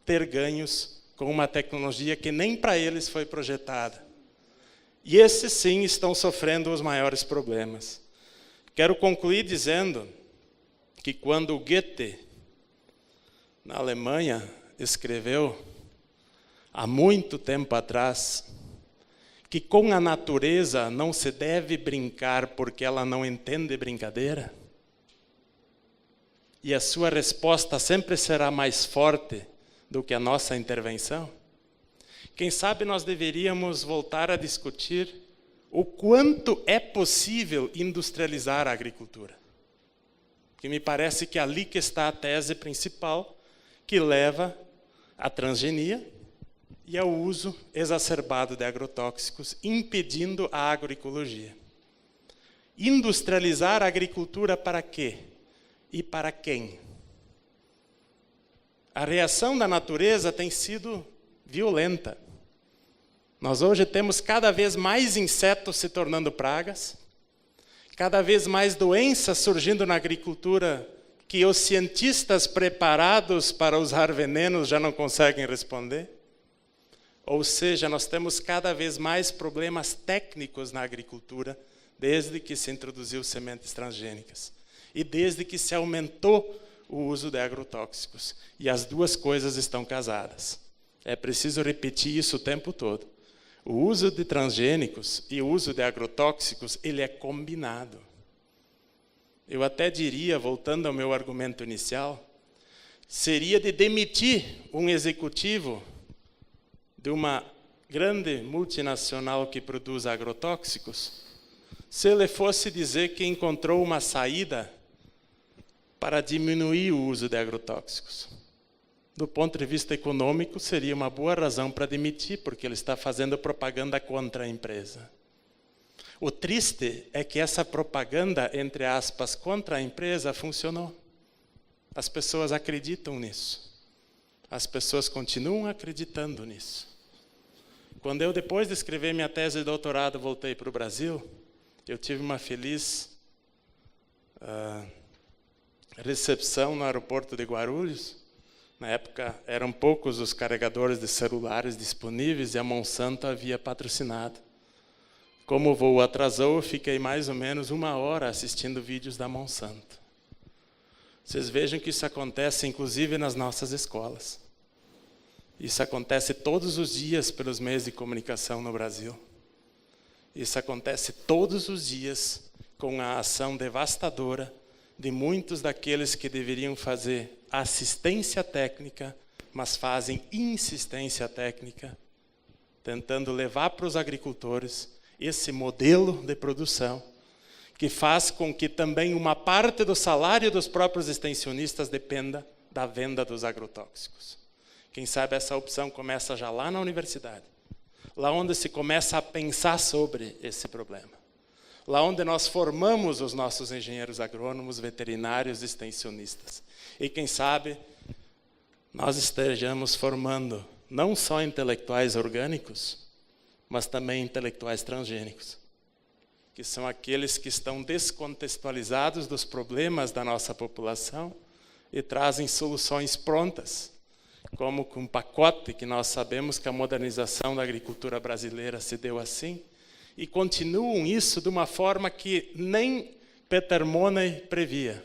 ter ganhos com uma tecnologia que nem para eles foi projetada. E esses sim estão sofrendo os maiores problemas. Quero concluir dizendo que quando Goethe, na Alemanha, escreveu, há muito tempo atrás, que com a natureza não se deve brincar porque ela não entende brincadeira, e a sua resposta sempre será mais forte do que a nossa intervenção, quem sabe nós deveríamos voltar a discutir o quanto é possível industrializar a agricultura. Porque me parece que é ali que está a tese principal que leva à transgenia e ao uso exacerbado de agrotóxicos, impedindo a agroecologia. Industrializar a agricultura para quê? E para quem? A reação da natureza tem sido violenta. Nós hoje temos cada vez mais insetos se tornando pragas, cada vez mais doenças surgindo na agricultura que os cientistas preparados para usar venenos já não conseguem responder. Ou seja, nós temos cada vez mais problemas técnicos na agricultura desde que se introduziu sementes transgênicas e desde que se aumentou o uso de agrotóxicos. E as duas coisas estão casadas. É preciso repetir isso o tempo todo. O uso de transgênicos e o uso de agrotóxicos, ele é combinado. Eu até diria, voltando ao meu argumento inicial, seria de demitir um executivo de uma grande multinacional que produz agrotóxicos, se ele fosse dizer que encontrou uma saída para diminuir o uso de agrotóxicos. Do ponto de vista econômico, seria uma boa razão para demitir, porque ele está fazendo propaganda contra a empresa. O triste é que essa propaganda, entre aspas, contra a empresa funcionou. As pessoas acreditam nisso. As pessoas continuam acreditando nisso. Quando eu, depois de escrever minha tese de doutorado, voltei para o Brasil, eu tive uma feliz recepção no aeroporto de Guarulhos. Na época, eram poucos os carregadores de celulares disponíveis e a Monsanto havia patrocinado. Como o voo atrasou, eu fiquei mais ou menos 1 hora assistindo vídeos da Monsanto. Vocês vejam que isso acontece, inclusive, nas nossas escolas. Isso acontece todos os dias pelos meios de comunicação no Brasil. Isso acontece todos os dias com a ação devastadora de muitos daqueles que deveriam fazer assistência técnica, mas fazem insistência técnica, tentando levar para os agricultores esse modelo de produção que faz com que também uma parte do salário dos próprios extensionistas dependa da venda dos agrotóxicos. Quem sabe essa opção começa já lá na universidade, lá onde se começa a pensar sobre esse problema. lá onde nós formamos os nossos engenheiros agrônomos, veterinários, extensionistas. E quem sabe nós estejamos formando não só intelectuais orgânicos, mas também intelectuais transgênicos, que são aqueles que estão descontextualizados dos problemas da nossa população e trazem soluções prontas, como com um pacote que nós sabemos que a modernização da agricultura brasileira se deu assim, e continuam isso de uma forma que nem Peter Money previa.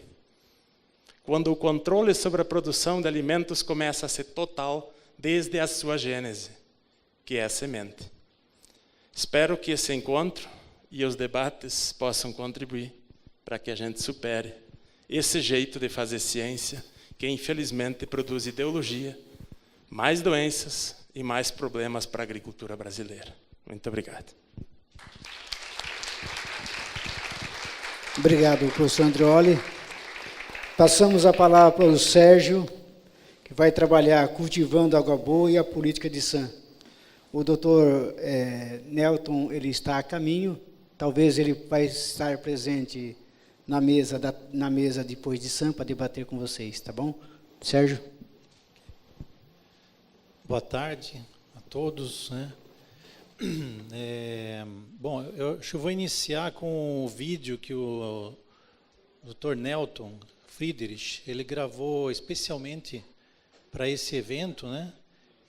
Quando o controle sobre a produção de alimentos começa a ser total desde a sua gênese, que é a semente. Espero que esse encontro e os debates possam contribuir para que a gente supere esse jeito de fazer ciência, que infelizmente produz ideologia, mais doenças e mais problemas para a agricultura brasileira. Muito obrigado. Obrigado, professor Andreoli. Passamos a palavra para o Sérgio, que vai trabalhar cultivando água boa e a política de SAM. O doutor Nelton, ele está a caminho, talvez ele vai estar presente na mesa depois de SAM para debater com vocês, tá bom? Sérgio. Boa tarde a todos, né? Bom, eu vou iniciar com o vídeo que o Dr. Nelton Friedrich, ele gravou especialmente para esse evento, né?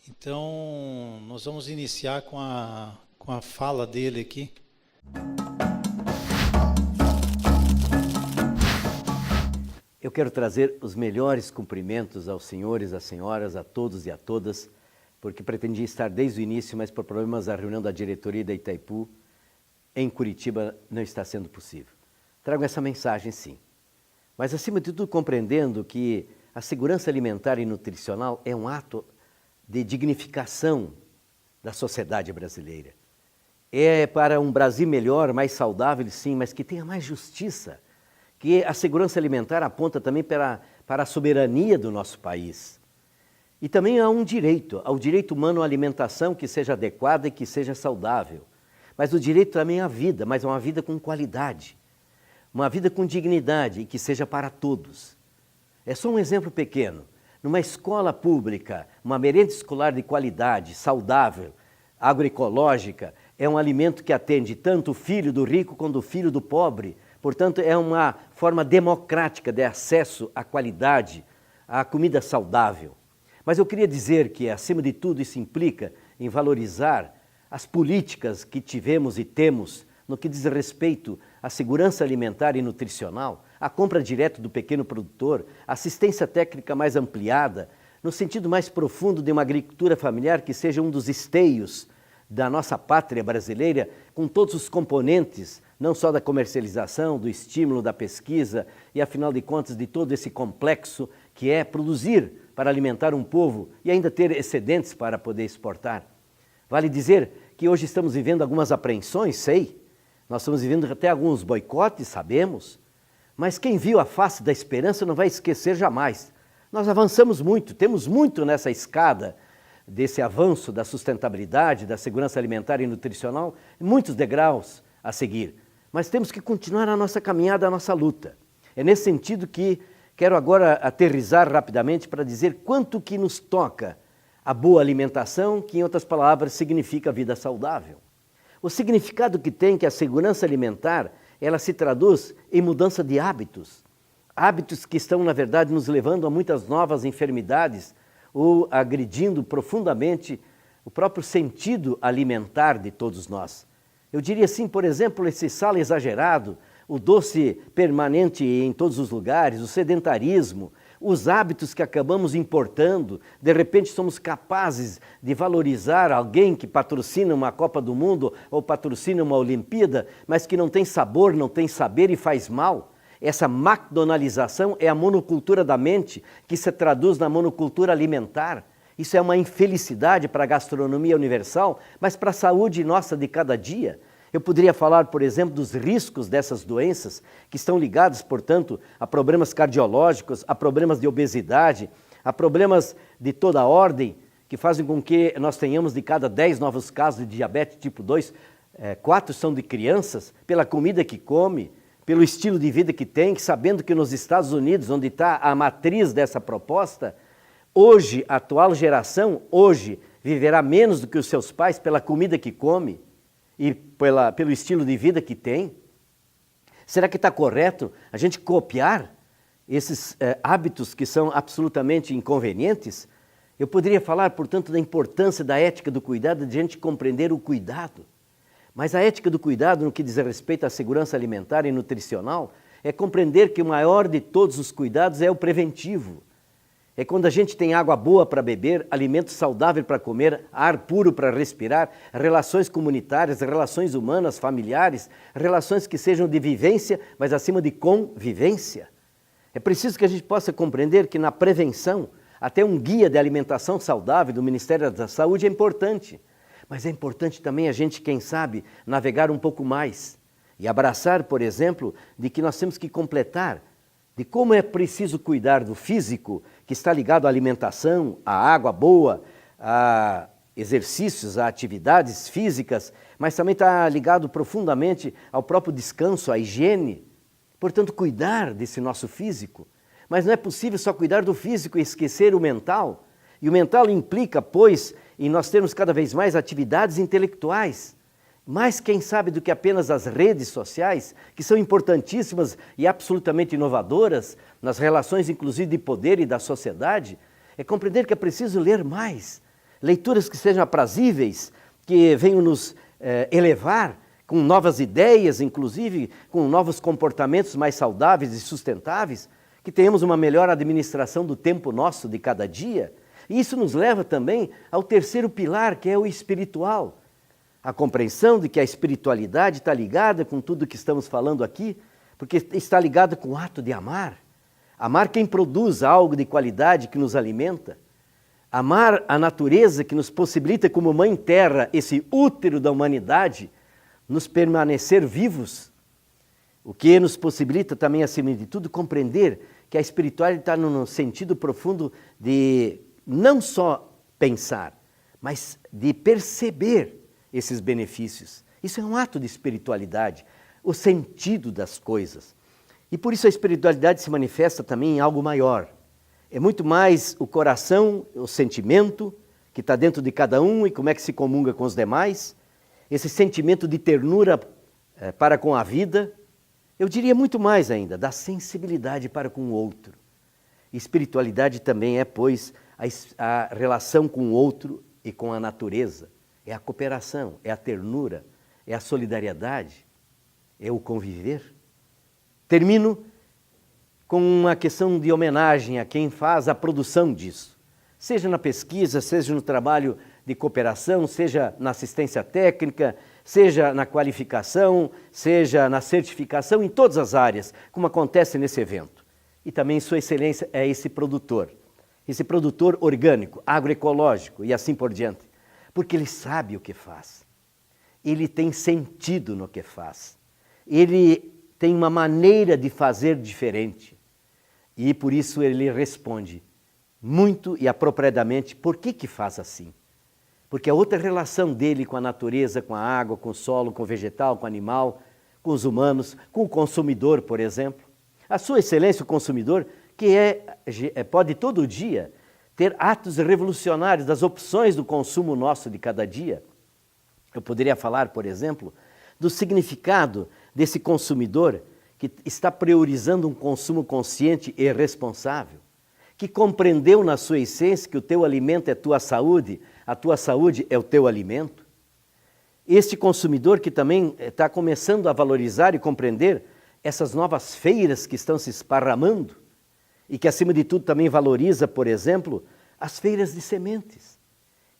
Então, nós vamos iniciar com a fala dele aqui. Eu quero trazer os melhores cumprimentos aos senhores, às senhoras, a todos e a todas, porque pretendia estar desde o início, mas por problemas da reunião da diretoria da Itaipu, em Curitiba, não está sendo possível. Trago essa mensagem, sim. Mas, acima de tudo, compreendendo que a segurança alimentar e nutricional é um ato de dignificação da sociedade brasileira. É para um Brasil melhor, mais saudável, sim, mas que tenha mais justiça, que a segurança alimentar aponta também para a soberania do nosso país. E também há um direito, ao direito humano à alimentação que seja adequada e que seja saudável. Mas o direito também à vida, mas uma vida com qualidade, uma vida com dignidade e que seja para todos. É só um exemplo pequeno. Numa escola pública, uma merenda escolar de qualidade, saudável, agroecológica, é um alimento que atende tanto o filho do rico quanto o filho do pobre. Portanto, é uma forma democrática de acesso à qualidade, à comida saudável. Mas eu queria dizer que, acima de tudo, isso implica em valorizar as políticas que tivemos e temos no que diz respeito à segurança alimentar e nutricional, a compra direta do pequeno produtor, assistência técnica mais ampliada, no sentido mais profundo de uma agricultura familiar que seja um dos esteios da nossa pátria brasileira, com todos os componentes, não só da comercialização, do estímulo, da pesquisa e, afinal de contas, de todo esse complexo que é produzir para alimentar um povo e ainda ter excedentes para poder exportar. Vale dizer que hoje estamos vivendo algumas apreensões, sei, nós estamos vivendo até alguns boicotes, sabemos, mas quem viu a face da esperança não vai esquecer jamais. Nós avançamos muito, temos muito nessa escada desse avanço da sustentabilidade, da segurança alimentar e nutricional, muitos degraus a seguir. Mas temos que continuar a nossa caminhada, a nossa luta. É nesse sentido que quero agora aterrissar rapidamente para dizer quanto que nos toca a boa alimentação, que em outras palavras significa vida saudável. O significado que tem que a segurança alimentar, ela se traduz em mudança de hábitos. Hábitos que estão, na verdade, nos levando a muitas novas enfermidades ou agredindo profundamente o próprio sentido alimentar de todos nós. Eu diria assim, por exemplo, esse sal exagerado, o doce permanente em todos os lugares, o sedentarismo, os hábitos que acabamos importando. De repente somos capazes de valorizar alguém que patrocina uma Copa do Mundo ou patrocina uma Olimpíada, mas que não tem sabor, não tem saber e faz mal. Essa McDonaldização é a monocultura da mente que se traduz na monocultura alimentar. Isso é uma infelicidade para a gastronomia universal, mas para a saúde nossa de cada dia. Eu poderia falar, por exemplo, dos riscos dessas doenças que estão ligadas, portanto, a problemas cardiológicos, a problemas de obesidade, a problemas de toda ordem, que fazem com que nós tenhamos de cada 10 novos casos de diabetes tipo 2, 4 são de crianças, pela comida que come, pelo estilo de vida que tem, sabendo que nos Estados Unidos, onde está a matriz dessa proposta, hoje, a atual geração, hoje, viverá menos do que os seus pais pela comida que come e pelo estilo de vida que tem? Será que está correto a gente copiar esses hábitos que são absolutamente inconvenientes? Eu poderia falar, portanto, da importância da ética do cuidado, de a gente compreender o cuidado. Mas a ética do cuidado, no que diz respeito à segurança alimentar e nutricional, é compreender que o maior de todos os cuidados é o preventivo. É quando a gente tem água boa para beber, alimento saudável para comer, ar puro para respirar, relações comunitárias, relações humanas, familiares, relações que sejam de vivência, mas acima de convivência. É preciso que a gente possa compreender que na prevenção, até um guia de alimentação saudável do Ministério da Saúde é importante. Mas é importante também a gente, quem sabe, navegar um pouco mais e abraçar, por exemplo, de que nós temos que completar de como é preciso cuidar do físico, que está ligado à alimentação, à água boa, a exercícios, a atividades físicas, mas também está ligado profundamente ao próprio descanso, à higiene. Portanto, cuidar desse nosso físico. Mas não é possível só cuidar do físico e esquecer o mental. E o mental implica, pois, em nós termos cada vez mais atividades intelectuais. Mais, quem sabe, do que apenas as redes sociais, que são importantíssimas e absolutamente inovadoras nas relações, inclusive, de poder e da sociedade, é compreender que é preciso ler mais. Leituras que sejam aprazíveis, que venham nos elevar com novas ideias, inclusive com novos comportamentos mais saudáveis e sustentáveis, que tenhamos uma melhor administração do tempo nosso de cada dia. E isso nos leva também ao terceiro pilar, que é o espiritual. A compreensão de que a espiritualidade está ligada com tudo que estamos falando aqui, porque está ligada com o ato de amar. Amar quem produz algo de qualidade que nos alimenta. Amar a natureza que nos possibilita, como Mãe Terra, esse útero da humanidade, nos permanecer vivos. O que nos possibilita também, acima de tudo, compreender que a espiritualidade está no sentido profundo de não só pensar, mas de perceber esses benefícios. Isso é um ato de espiritualidade, o sentido das coisas. E por isso a espiritualidade se manifesta também em algo maior. É muito mais o coração, o sentimento que está dentro de cada um e como é que se comunga com os demais, esse sentimento de ternura para com a vida. Eu diria muito mais ainda, da sensibilidade para com o outro. Espiritualidade também é, pois, a relação com o outro e com a natureza. É a cooperação, é a ternura, é a solidariedade, é o conviver. Termino com uma questão de homenagem a quem faz a produção disso. Seja na pesquisa, seja no trabalho de cooperação, seja na assistência técnica, seja na qualificação, seja na certificação, em todas as áreas, como acontece nesse evento. E também Sua Excelência é esse produtor orgânico, agroecológico e assim por diante. Porque ele sabe o que faz, ele tem sentido no que faz, ele tem uma maneira de fazer diferente e por isso ele responde muito e apropriadamente por que faz assim. Porque a outra relação dele com a natureza, com a água, com o solo, com o vegetal, com o animal, com os humanos, com o consumidor, por exemplo. A Sua Excelência, o consumidor, que pode todo dia ter atos revolucionários das opções do consumo nosso de cada dia. Eu poderia falar, por exemplo, do significado desse consumidor que está priorizando um consumo consciente e responsável, que compreendeu na sua essência que o teu alimento é tua saúde, a tua saúde é o teu alimento. Este consumidor que também está começando a valorizar e compreender essas novas feiras que estão se esparramando, e que, acima de tudo, também valoriza, por exemplo, as feiras de sementes.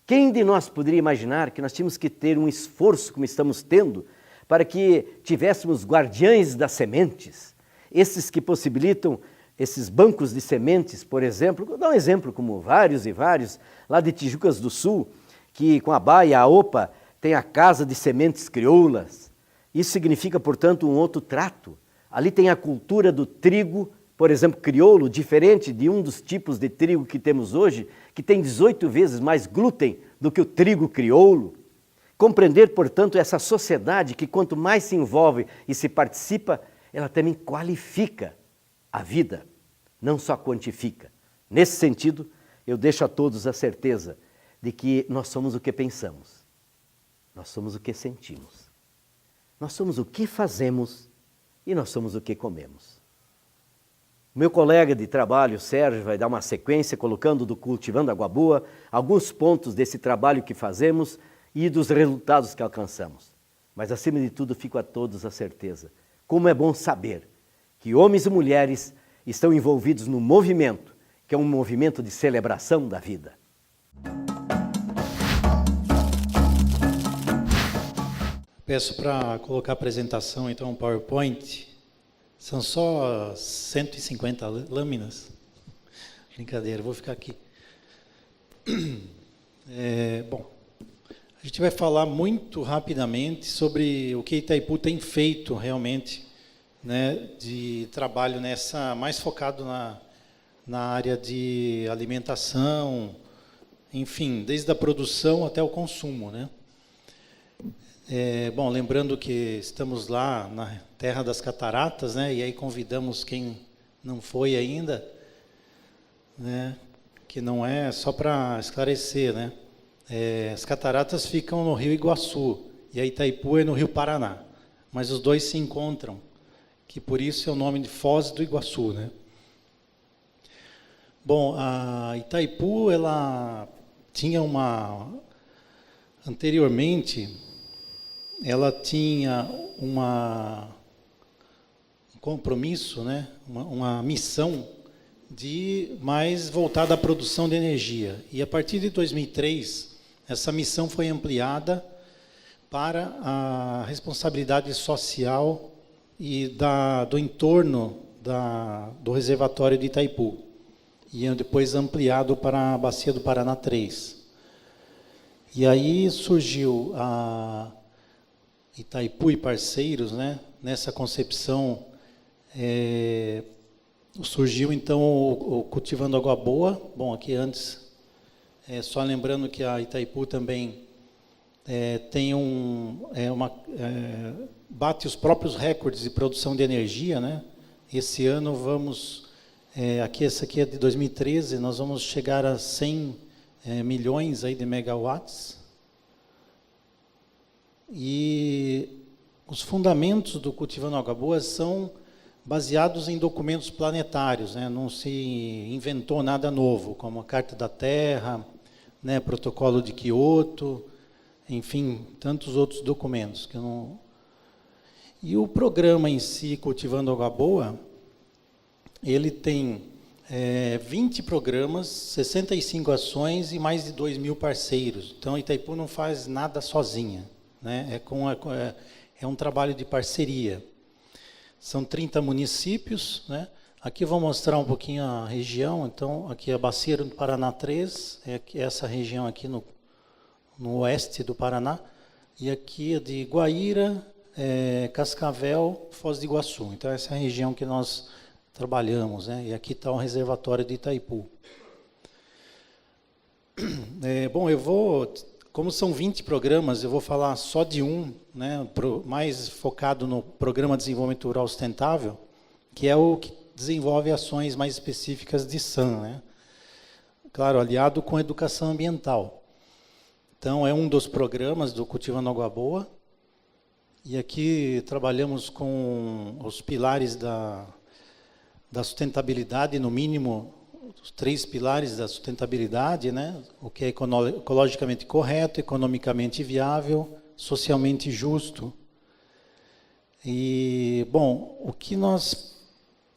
Quem de nós poderia imaginar que nós tínhamos que ter um esforço, como estamos tendo, para que tivéssemos guardiães das sementes, esses que possibilitam esses bancos de sementes, por exemplo, vou dar um exemplo como vários e vários, lá de Tijucas do Sul, que com a Baia, a OPA, tem a Casa de Sementes Crioulas. Isso significa, portanto, um outro trato. Ali tem a cultura do trigo, por exemplo, crioulo, diferente de um dos tipos de trigo que temos hoje, que tem 18 vezes mais glúten do que o trigo crioulo, Compreender, portanto, essa sociedade que quanto mais se envolve e se participa, ela também qualifica a vida, não só quantifica. Nesse sentido, eu deixo a todos a certeza de que nós somos o que pensamos, nós somos o que sentimos, nós somos o que fazemos e nós somos o que comemos. O meu colega de trabalho, Sérgio, vai dar uma sequência colocando do Cultivando Água Boa alguns pontos desse trabalho que fazemos e dos resultados que alcançamos. Mas, acima de tudo, fico a todos a certeza. Como é bom saber que homens e mulheres estão envolvidos no movimento, que é um movimento de celebração da vida. Peço para colocar a apresentação, então, um PowerPoint. São só 150 lâminas. Brincadeira, vou ficar aqui. Bom, a gente vai falar muito rapidamente sobre o que Itaipu tem feito realmente, né, de trabalho mais focado na área de alimentação, enfim, desde a produção até o consumo, né? Bom, lembrando que estamos lá na Terra das Cataratas, né, e aí convidamos quem não foi ainda, né, que não é só para esclarecer, né? As cataratas ficam no Rio Iguaçu e a Itaipu é no Rio Paraná, mas os dois se encontram, que por isso é o nome de Foz do Iguaçu, né? Bom, a Itaipu, ela tinha anteriormente, ela tinha um compromisso, né? uma missão mais voltada à produção de energia. E a partir de 2003, essa missão foi ampliada para a responsabilidade social e do entorno do reservatório de Itaipu. E depois ampliado para a Bacia do Paraná 3. E aí surgiu a Itaipu e parceiros, né? Nessa concepção, surgiu então o Cultivando Água Boa. Bom, aqui antes, só lembrando que a Itaipu também tem bate os próprios recordes de produção de energia, né? Esse ano vamos, esse aqui é de 2013, nós vamos chegar a 100 milhões aí de megawatts. E os fundamentos do Cultivando Água Boa são baseados em documentos planetários, né? Não se inventou nada novo, como a Carta da Terra, né? Protocolo de Quioto, enfim, tantos outros documentos que eu não... E o programa em si, Cultivando Água Boa, ele tem 20 programas, 65 ações e mais de 2.000 parceiros. Então, a Itaipu não faz nada sozinha, né? É um trabalho de parceria. São 30 municípios, né? Aqui vou mostrar um pouquinho a região. Então, aqui é a Bacia do Paraná 3, essa região aqui no oeste do Paraná, e aqui é de Guaíra, Cascavel, Foz do Iguaçu. Então, essa é a região que nós trabalhamos, né? E aqui está o reservatório de Itaipu. Bom, como são 20 programas, eu vou falar só de um, né? Mais focado no Programa de Desenvolvimento Rural Sustentável, que é o que desenvolve ações mais específicas de SAM, né? Claro, aliado com a educação ambiental. Então, é um dos programas do Cultivando Água Boa. E aqui trabalhamos com os pilares da sustentabilidade, no mínimo, os 3 pilares da sustentabilidade, né? O que é ecologicamente correto, economicamente viável, socialmente justo. E, bom, o que nós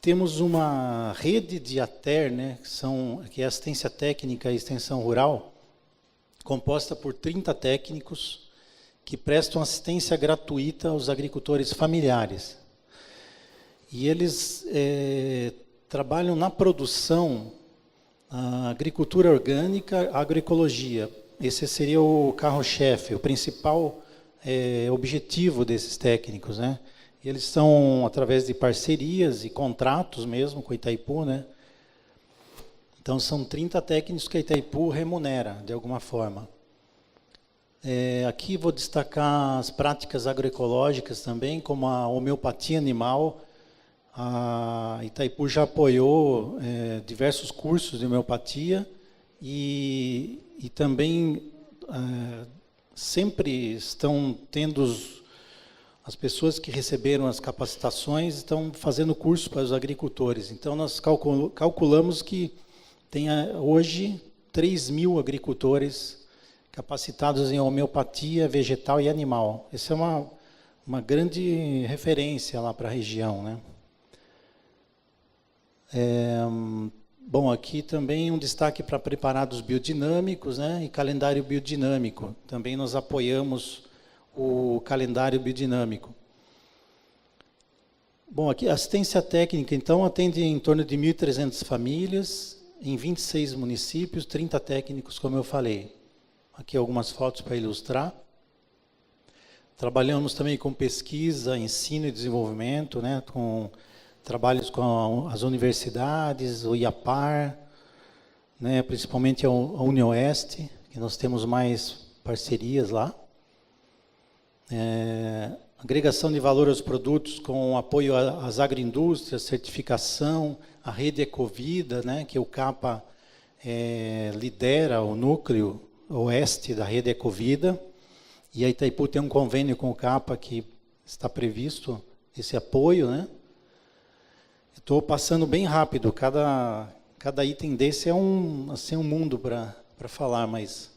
temos uma rede de ATER, né? Que é Assistência Técnica e Extensão Rural, composta por 30 técnicos que prestam assistência gratuita aos agricultores familiares. E eles trabalham na produção, a agricultura orgânica, agroecologia. Esse seria o carro-chefe, o principal objetivo desses técnicos, né? E eles são através de parcerias e contratos mesmo com a Itaipu, né? Então, são 30 técnicos que a Itaipu remunera, de alguma forma. Aqui vou destacar as práticas agroecológicas também, como a homeopatia animal. A Itaipu já apoiou diversos cursos de homeopatia e também sempre estão tendo as pessoas que receberam as capacitações estão fazendo curso para os agricultores. Então, nós calculamos que tem hoje 3.000 agricultores capacitados em homeopatia vegetal e animal. Essa é uma grande referência lá para a região, né? Bom, aqui também um destaque para preparados biodinâmicos, né? E calendário biodinâmico. Também nós apoiamos o calendário biodinâmico. Bom, aqui assistência técnica, então, atende em torno de 1.300 famílias, em 26 municípios, 30 técnicos, como eu falei. Aqui algumas fotos para ilustrar. Trabalhamos também com pesquisa, ensino e desenvolvimento, né? Com trabalhos com as universidades, o IAPAR, né? Principalmente a UniOeste, que nós temos mais parcerias lá. Agregação de valor aos produtos com apoio às agroindústrias, certificação, a rede Ecovida, né? Que o CAPA lidera o núcleo oeste da rede Ecovida, e a Itaipu tem um convênio com o CAPA que está previsto esse apoio, né? Estou passando bem rápido, cada item desse é um mundo para falar, mas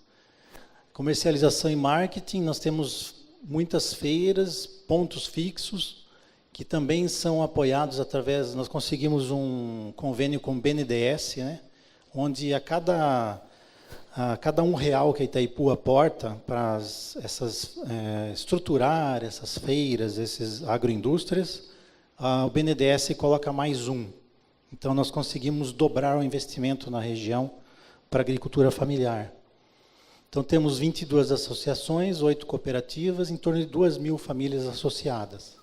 comercialização e marketing, nós temos muitas feiras, pontos fixos, que também são apoiados através, nós conseguimos um convênio com o BNDES, né? Onde a cada R$1 que a Itaipu aporta para estruturar essas feiras, essas agroindústrias, o BNDES coloca mais um. Então, nós conseguimos dobrar o investimento na região para a agricultura familiar. Então, temos 22 associações, 8 cooperativas, em torno de 2.000 famílias associadas.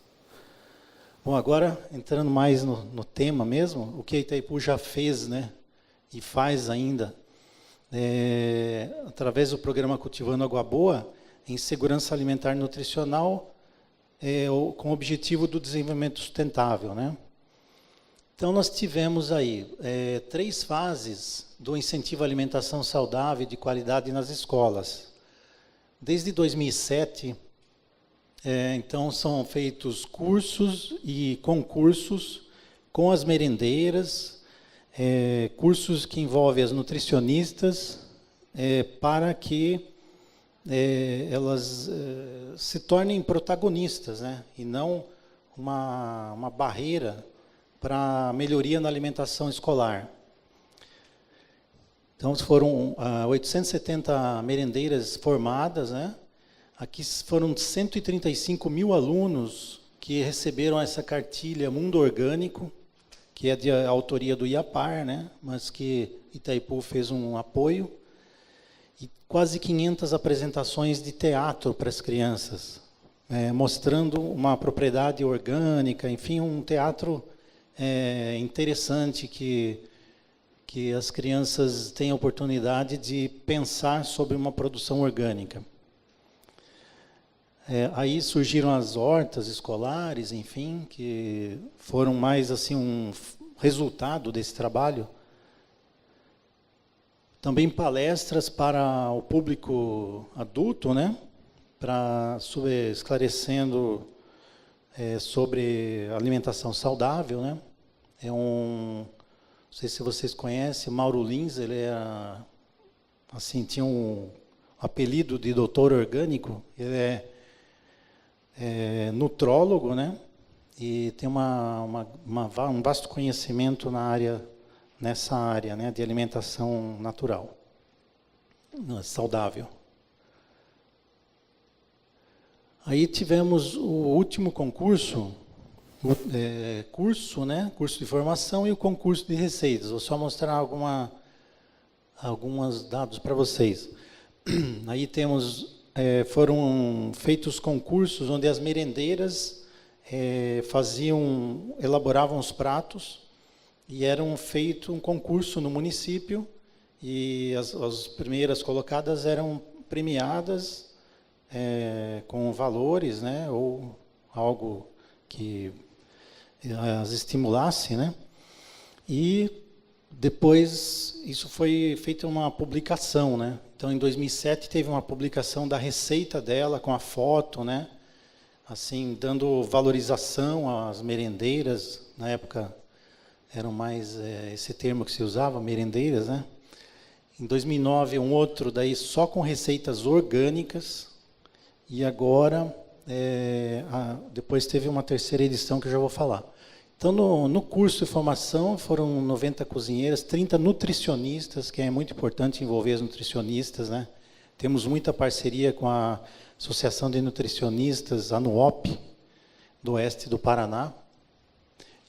Bom, agora, entrando mais no tema mesmo, o que a Itaipu já fez, né, e faz ainda, através do programa Cultivando Água Boa, em segurança alimentar e nutricional, com o objetivo do desenvolvimento sustentável, né? Então, nós tivemos aí 3 fases do incentivo à alimentação saudável e de qualidade nas escolas. Desde 2007, então, são feitos cursos e concursos com as merendeiras, cursos que envolvem as nutricionistas, para que elas se tornem protagonistas, né? E não uma barreira para a melhoria na alimentação escolar. Então, foram 870 merendeiras formadas, né? Aqui foram 135.000 alunos que receberam essa cartilha Mundo Orgânico, que é de autoria do IAPAR, né? Mas que Itaipu fez um apoio. E quase 500 apresentações de teatro para as crianças, mostrando uma propriedade orgânica, enfim, um teatro interessante que as crianças têm a oportunidade de pensar sobre uma produção orgânica. Aí surgiram as hortas escolares, enfim, que foram mais assim um resultado desse trabalho. Também palestras para o público adulto, né? Esclarecendo sobre alimentação saudável, né? Não sei se vocês conhecem, Mauro Lins, ele assim, tinha um apelido de doutor orgânico, ele é nutrólogo, né? E tem um vasto conhecimento nessa área, né, de alimentação natural, saudável. Aí tivemos o último concurso, curso de formação e o concurso de receitas. Vou só mostrar alguns dados para vocês. Aí foram feitos concursos onde as merendeiras elaboravam os pratos e eram feito um concurso no município e as primeiras colocadas eram premiadas com valores, né, ou algo que as estimulasse, né? E depois isso foi feita uma publicação, né? Então, em 2007 teve uma publicação da receita dela com a foto, né? Assim, dando valorização às merendeiras. Na época eram mais esse termo que se usava, merendeiras, né? Em 2009 um outro daí só com receitas orgânicas. E agora depois teve uma terceira edição que eu já vou falar. Então, no curso de formação, foram 90 cozinheiras, 30 nutricionistas, que é muito importante envolver os nutricionistas, né? Temos muita parceria com a Associação de Nutricionistas, a ANUOP, do oeste do Paraná,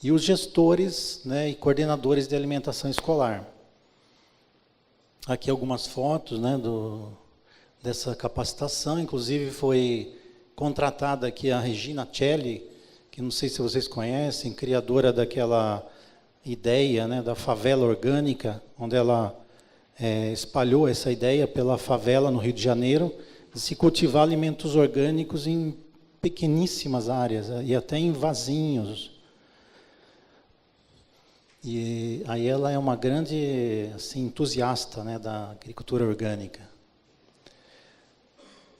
e os gestores, né, e coordenadores de alimentação escolar. Aqui algumas fotos, né, dessa capacitação, inclusive foi contratada aqui a Regina Celli, que não sei se vocês conhecem, criadora daquela ideia, né, da favela orgânica, onde ela espalhou essa ideia pela favela no Rio de Janeiro, de se cultivar alimentos orgânicos em pequeníssimas áreas, e até em vasinhos. E aí ela é uma grande assim, entusiasta, né, da agricultura orgânica.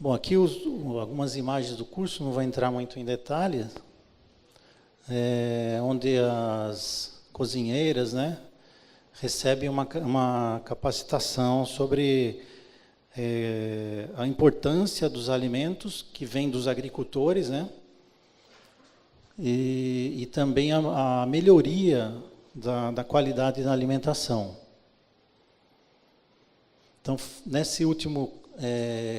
Bom, aqui algumas imagens do curso, não vou entrar muito em detalhes, onde as cozinheiras, né, recebem uma capacitação sobre a importância dos alimentos que vêm dos agricultores, né, e também a melhoria da qualidade da alimentação. Então, nesse último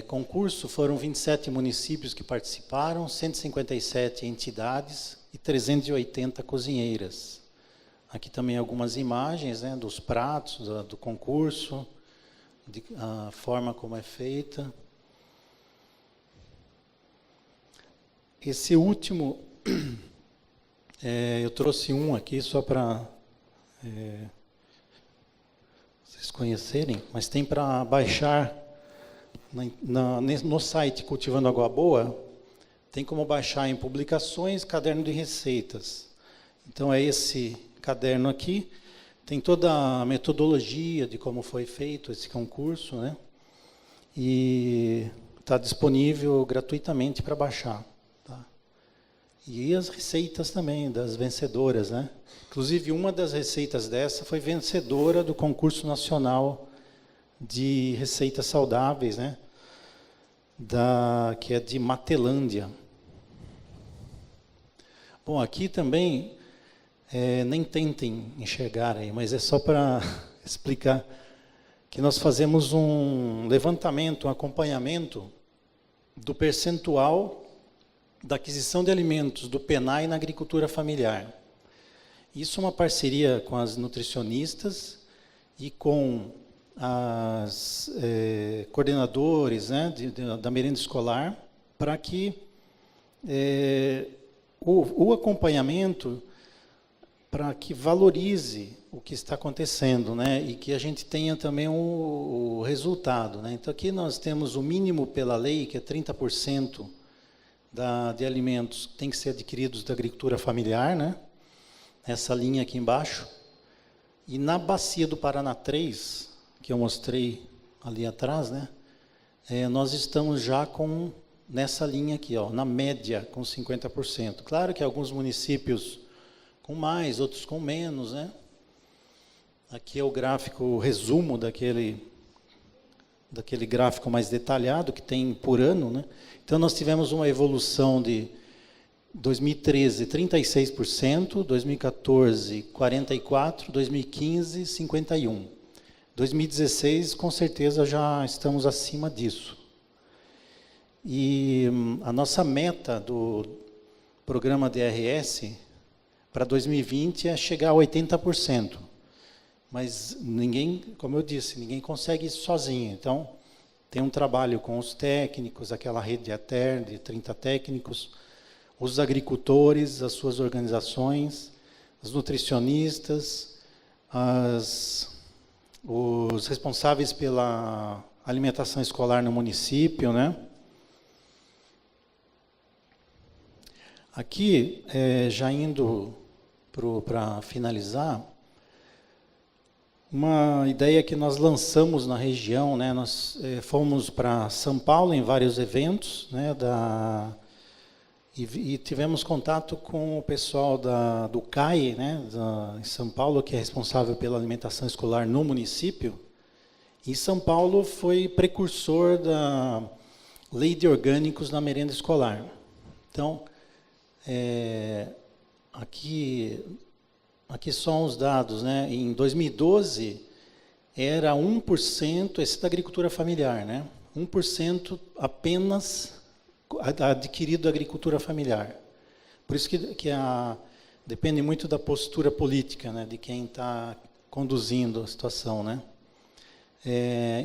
concurso, foram 27 municípios que participaram, 157 entidades e 380 cozinheiras. Aqui também algumas imagens, né, dos pratos, do concurso, a forma como é feita. Esse último, eu trouxe um aqui só para vocês conhecerem, mas tem para baixar no site Cultivando Água Boa, tem como baixar em publicações, caderno de receitas. Então é esse caderno aqui, tem toda a metodologia de como foi feito esse concurso, né? E está disponível gratuitamente para baixar. Tá? E as receitas também das vencedoras, né? Inclusive, uma das receitas dessa foi vencedora do concurso nacional de receitas saudáveis, né? Que é de Matelândia. Bom, aqui também, nem tentem enxergar aí, mas é só para explicar que nós fazemos um levantamento, um acompanhamento do percentual da aquisição de alimentos do PENAI na agricultura familiar. Isso é uma parceria com as nutricionistas e com as coordenadores, né, da merenda escolar, para que o acompanhamento, para que valorize o que está acontecendo, né, e que a gente tenha também o resultado, né. Então, aqui nós temos o mínimo pela lei, que é 30% de alimentos que tem que ser adquiridos da agricultura familiar, né, essa linha aqui embaixo. E na Bacia do Paraná 3, que eu mostrei ali atrás, né, nós estamos já nessa linha aqui, ó, na média, com 50%. Claro que alguns municípios com mais, outros com menos, né? Aqui é o gráfico, o resumo daquele gráfico mais detalhado que tem por ano, né? Então, nós tivemos uma evolução de 2013, 36%, 2014, 44%, 2015, 51%. 2016, com certeza, já estamos acima disso. E a nossa meta do programa DRS para 2020 é chegar a 80%. Mas ninguém, como eu disse, ninguém consegue isso sozinho. Então, tem um trabalho com os técnicos, aquela rede de ATER, de 30 técnicos, os agricultores, as suas organizações, os nutricionistas, os responsáveis pela alimentação escolar no município, né? Aqui, já indo para finalizar, uma ideia que nós lançamos na região, né? Nós fomos para São Paulo em vários eventos, né? E tivemos contato com o pessoal do CAE, né? Em São Paulo, que é responsável pela alimentação escolar no município. E São Paulo foi precursor da Lei de Orgânicos na merenda escolar. Então, aqui são os dados, né? Em 2012, era 1%, esse da agricultura familiar, né? 1% apenas adquirido da agricultura familiar. Por isso que depende muito da postura política, né? De quem está conduzindo a situação, né?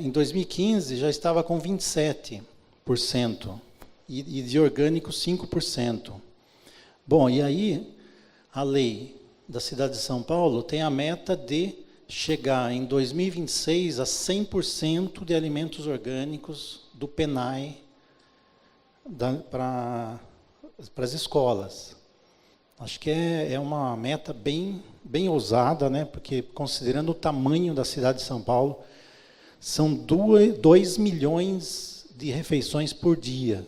Em 2015, já estava com 27%, e de orgânico, 5%. Bom, e aí, a lei da cidade de São Paulo tem a meta de chegar em 2026 a 100% de alimentos orgânicos do PENAI para as escolas. Acho que é uma meta bem ousada, né? Porque, considerando o tamanho da cidade de São Paulo, são 2 milhões de refeições por dia.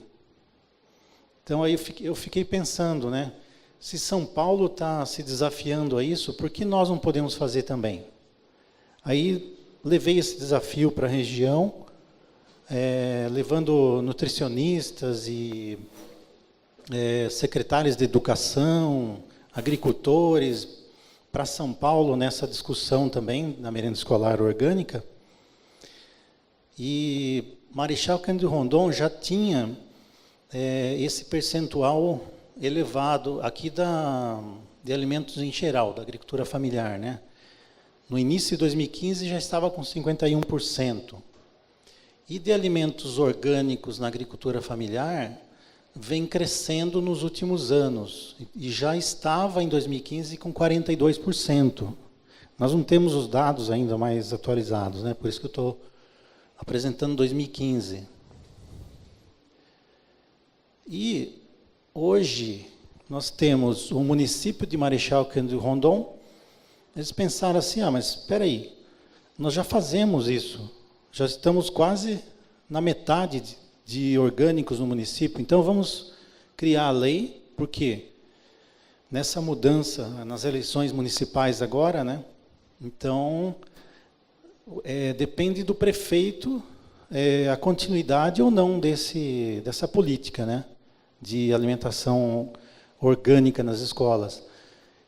Então, aí eu fiquei pensando, né? Se São Paulo está se desafiando a isso, por que nós não podemos fazer também? Aí levei esse desafio para a região, levando nutricionistas e secretários de educação, agricultores, para São Paulo nessa discussão também, na merenda escolar orgânica. E Marechal Cândido Rondon já tinha esse percentual elevado aqui de alimentos em geral, da agricultura familiar, né? No início de 2015 já estava com 51%. E de alimentos orgânicos na agricultura familiar vem crescendo nos últimos anos e já estava em 2015 com 42%. Nós não temos os dados ainda mais atualizados, né? Por isso que eu estou apresentando 2015. E hoje nós temos o município de Marechal Cândido Rondon. Eles pensaram assim, mas espera aí, nós já fazemos isso, já estamos quase na metade de orgânicos no município, então vamos criar a lei, porque nessa mudança, nas eleições municipais agora, né? Então, depende do prefeito a continuidade ou não dessa política, né? De alimentação orgânica nas escolas.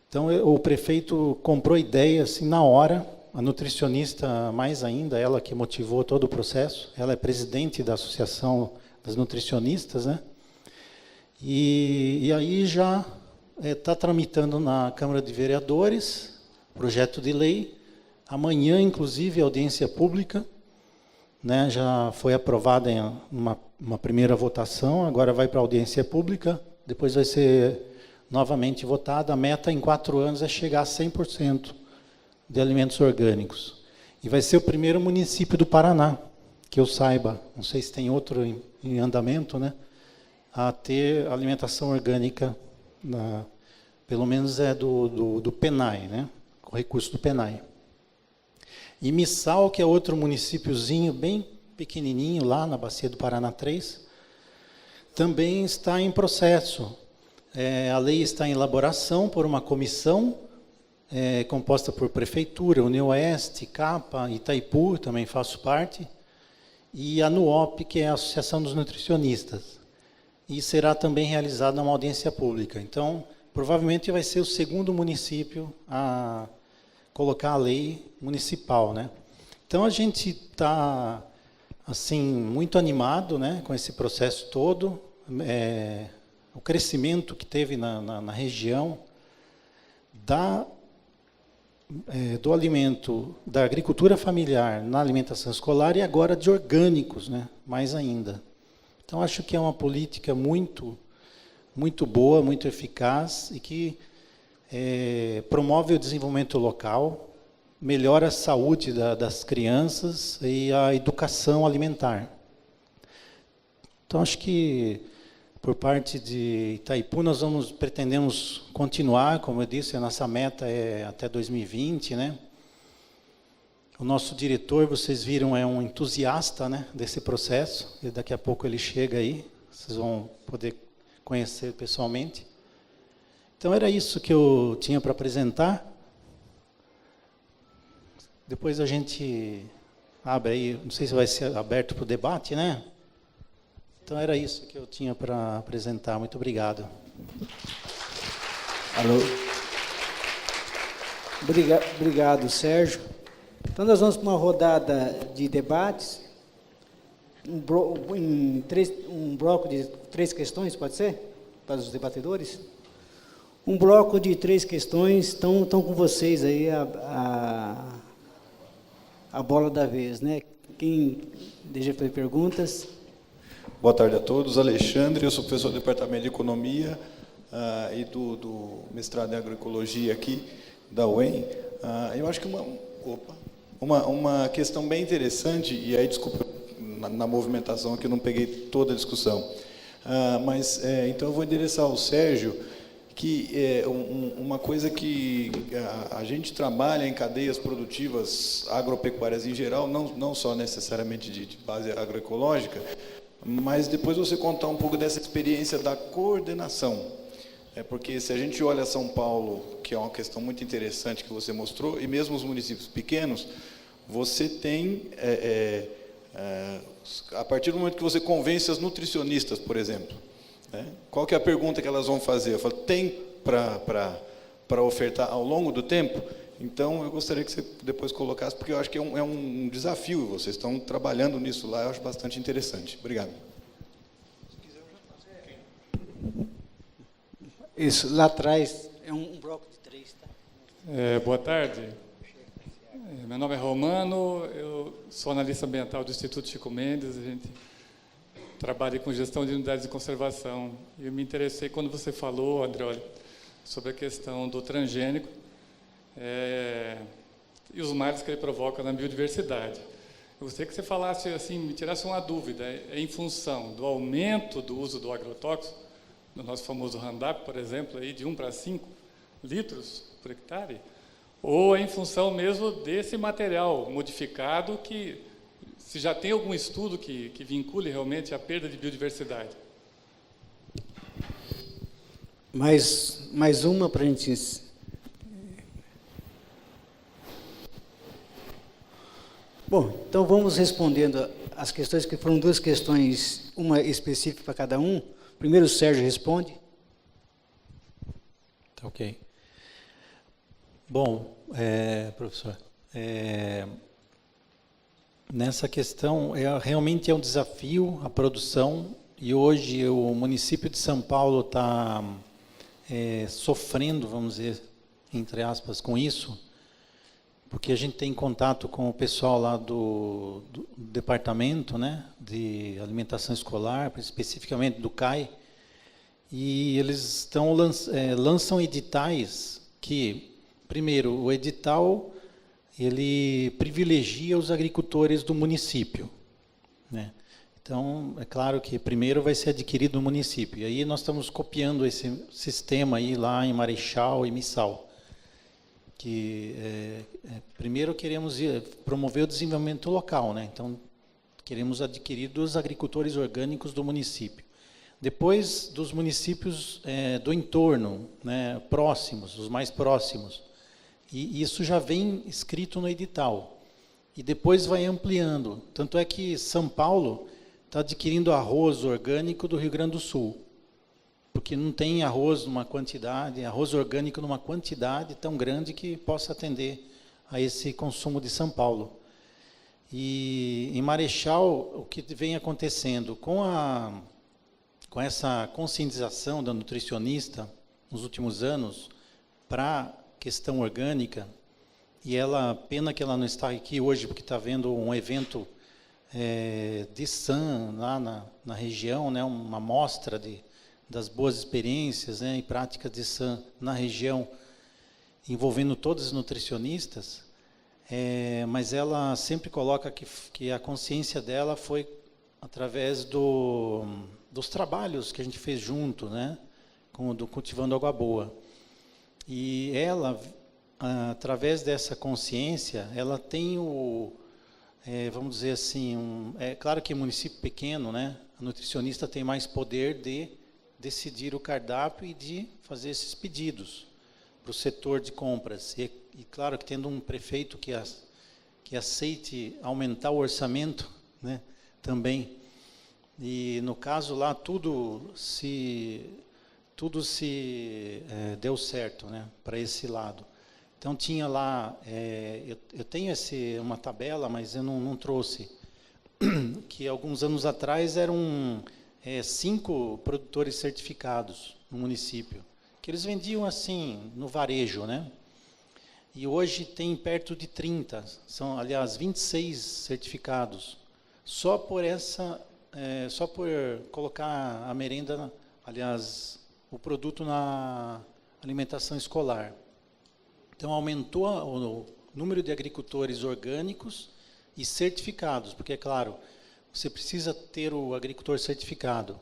Então, o prefeito comprou a ideia assim, na hora, a nutricionista mais ainda, ela que motivou todo o processo, ela é presidente da Associação das Nutricionistas, né? E aí já está tramitando na Câmara de Vereadores, projeto de lei, amanhã, inclusive, audiência pública, né? Já foi aprovada em uma primeira votação, agora vai para a audiência pública, depois vai ser novamente votada. A meta em 4 anos é chegar a 100% de alimentos orgânicos. E vai ser o primeiro município do Paraná, que eu saiba, não sei se tem outro em andamento, né, a ter alimentação orgânica, pelo menos do PENAI, né, com recurso do PENAI. E Missal, que é outro municípiozinho bem pequenininho, lá na Bacia do Paraná 3, também está em processo. A lei está em elaboração por uma comissão composta por Prefeitura, Unioeste, CAPA, Itaipu, também faço parte, e a NUOP, que é a Associação dos Nutricionistas. E será também realizada uma audiência pública. Então, provavelmente vai ser o segundo município a colocar a lei municipal, né? Então, a gente está assim, muito animado, né, com esse processo todo, o crescimento que teve na região do alimento, da agricultura familiar na alimentação escolar e agora de orgânicos, né, mais ainda. Então, acho que é uma política muito, muito boa, muito eficaz e que promove o desenvolvimento local, melhora a saúde das crianças e a educação alimentar. Então, acho que por parte de Itaipu, nós pretendemos continuar, como eu disse, a nossa meta é até 2020, né? O nosso diretor, vocês viram, é um entusiasta, né, desse processo, e daqui a pouco ele chega aí, vocês vão poder conhecer pessoalmente. Então era isso que eu tinha para apresentar. Depois a gente abre aí, não sei se vai ser aberto para o debate, né? Então era isso que eu tinha para apresentar. Muito obrigado. Alô. Obrigado, Sérgio. Então nós vamos para uma rodada de debates, um bloco de 3 questões, pode ser? Para os debatedores? Um bloco de 3 questões, estão com vocês aí a bola da vez, né? Quem deseja fazer perguntas? Boa tarde a todos. Alexandre, eu sou professor do Departamento de Economia e do mestrado em Agroecologia aqui da UEM. Eu acho que uma questão bem interessante, e aí, desculpa, na movimentação aqui eu não peguei toda a discussão, então eu vou endereçar ao Sérgio, que é uma coisa que a gente trabalha em cadeias produtivas agropecuárias em geral, não só necessariamente de base agroecológica, mas depois você contar um pouco dessa experiência da coordenação. Porque se a gente olha São Paulo, que é uma questão muito interessante que você mostrou, e mesmo os municípios pequenos, você tem, a partir do momento que você convence as nutricionistas, por exemplo, né, qual que é a pergunta que elas vão fazer? Eu falo, tem para ofertar ao longo do tempo? Então, eu gostaria que você depois colocasse, porque eu acho que é um desafio, vocês estão trabalhando nisso lá, eu acho bastante interessante. Obrigado. Isso, lá atrás é um bloco de 3, tá? Boa tarde. Meu nome é Romano, eu sou analista ambiental do Instituto Chico Mendes, a gente trabalha com gestão de unidades de conservação. E eu me interessei quando você falou, Andreoli, sobre a questão do transgênico e os males que ele provoca na biodiversidade. Eu gostaria que você falasse, assim, me tirasse uma dúvida, em função do aumento do uso do agrotóxico, no nosso famoso Roundup, por exemplo, aí de 1 para 5 litros por hectare, ou é em função mesmo desse material modificado que, se já tem algum estudo que vincule realmente a perda de biodiversidade? Mais uma para a gente... Bom, então vamos respondendo as questões, que foram 2 questões, uma específica para cada um. Primeiro o Sérgio responde. Tá, ok. Bom, professor, nessa questão, realmente é um desafio a produção, e hoje o município de São Paulo está sofrendo, vamos dizer, entre aspas, com isso, porque a gente tem contato com o pessoal lá do departamento, né, de alimentação escolar, especificamente do CAI, e eles lançam editais que, primeiro, o edital ele privilegia os agricultores do município, né? Então, é claro que primeiro vai ser adquirido no município, e aí nós estamos copiando esse sistema aí lá em Marechal e Missal, que primeiro queremos promover o desenvolvimento local, né? Então queremos adquirir dos agricultores orgânicos do município. Depois dos municípios do entorno, né, próximos, os mais próximos. E isso já vem escrito no edital. E depois vai ampliando. Tanto é que São Paulo está adquirindo arroz orgânico do Rio Grande do Sul, porque não tem arroz orgânico numa quantidade tão grande que possa atender a esse consumo de São Paulo. E em Marechal, o que vem acontecendo com essa conscientização da nutricionista nos últimos anos para a questão orgânica, e pena que ela não está aqui hoje, porque está havendo um evento de SAM lá na região, né, uma mostra das boas experiências, né, e práticas de SAM na região, envolvendo todos os nutricionistas, mas ela sempre coloca que a consciência dela foi através dos trabalhos que a gente fez junto, né, do Cultivando Água Boa. E ela, através dessa consciência, ela tem vamos dizer assim, é claro que em município pequeno, né, a nutricionista tem mais poder de decidir o cardápio e de fazer esses pedidos para o setor de compras. E claro que tendo um prefeito que aceite aumentar o orçamento, né, também. E no caso lá tudo se deu certo, né, para esse lado. Então tinha lá, eu tenho uma tabela, mas eu não trouxe, que alguns anos atrás eram 5 produtores certificados no município, que eles vendiam assim no varejo, né? E hoje tem perto de 30, são aliás 26 certificados, só por colocar a merenda, aliás, o produto na alimentação escolar. Então aumentou o número de agricultores orgânicos e certificados, porque é claro, você precisa ter o agricultor certificado.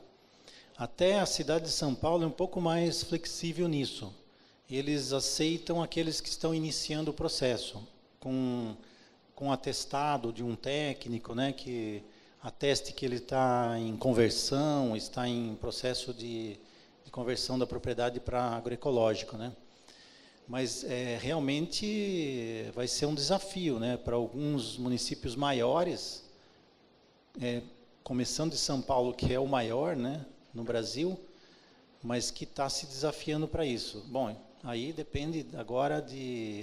Até a cidade de São Paulo é um pouco mais flexível nisso. Eles aceitam aqueles que estão iniciando o processo, com atestado de um técnico, né, que ateste que ele está em conversão, está em processo de conversão da propriedade para agroecológico, né? Mas realmente vai ser um desafio, né, para alguns municípios maiores, começando de São Paulo, que é o maior, né, no Brasil, mas que está se desafiando para isso. Bom, aí depende agora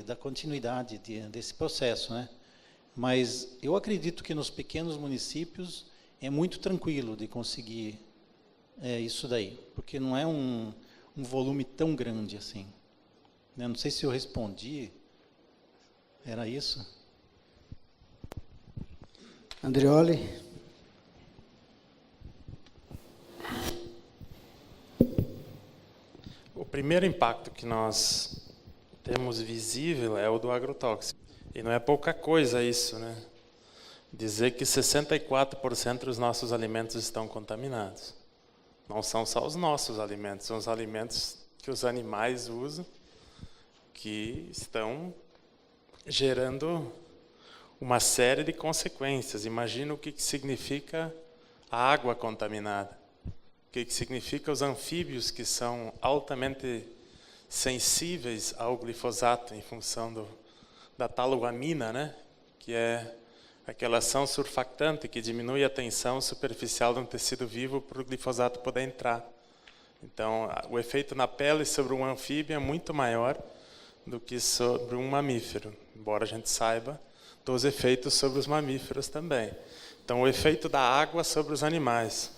da continuidade desse processo, né? Mas eu acredito que nos pequenos municípios é muito tranquilo de conseguir isso daí, porque não é um volume tão grande assim. Não sei se eu respondi. Era isso? Andreoli. O primeiro impacto que nós temos visível é o do agrotóxico. E não é pouca coisa isso, né? Dizer que 64% dos nossos alimentos estão contaminados. Não são só os nossos alimentos, são os alimentos que os animais usam, que estão gerando uma série de consequências. Imagina o que significa a água contaminada, o que significa os anfíbios que são altamente sensíveis ao glifosato em função da taloamina, né? Que é aquela ação surfactante que diminui a tensão superficial de um tecido vivo para o glifosato poder entrar. Então, o efeito na pele sobre um anfíbio é muito maior do que sobre um mamífero, embora a gente saiba dos efeitos sobre os mamíferos também. Então, o efeito da água sobre os animais.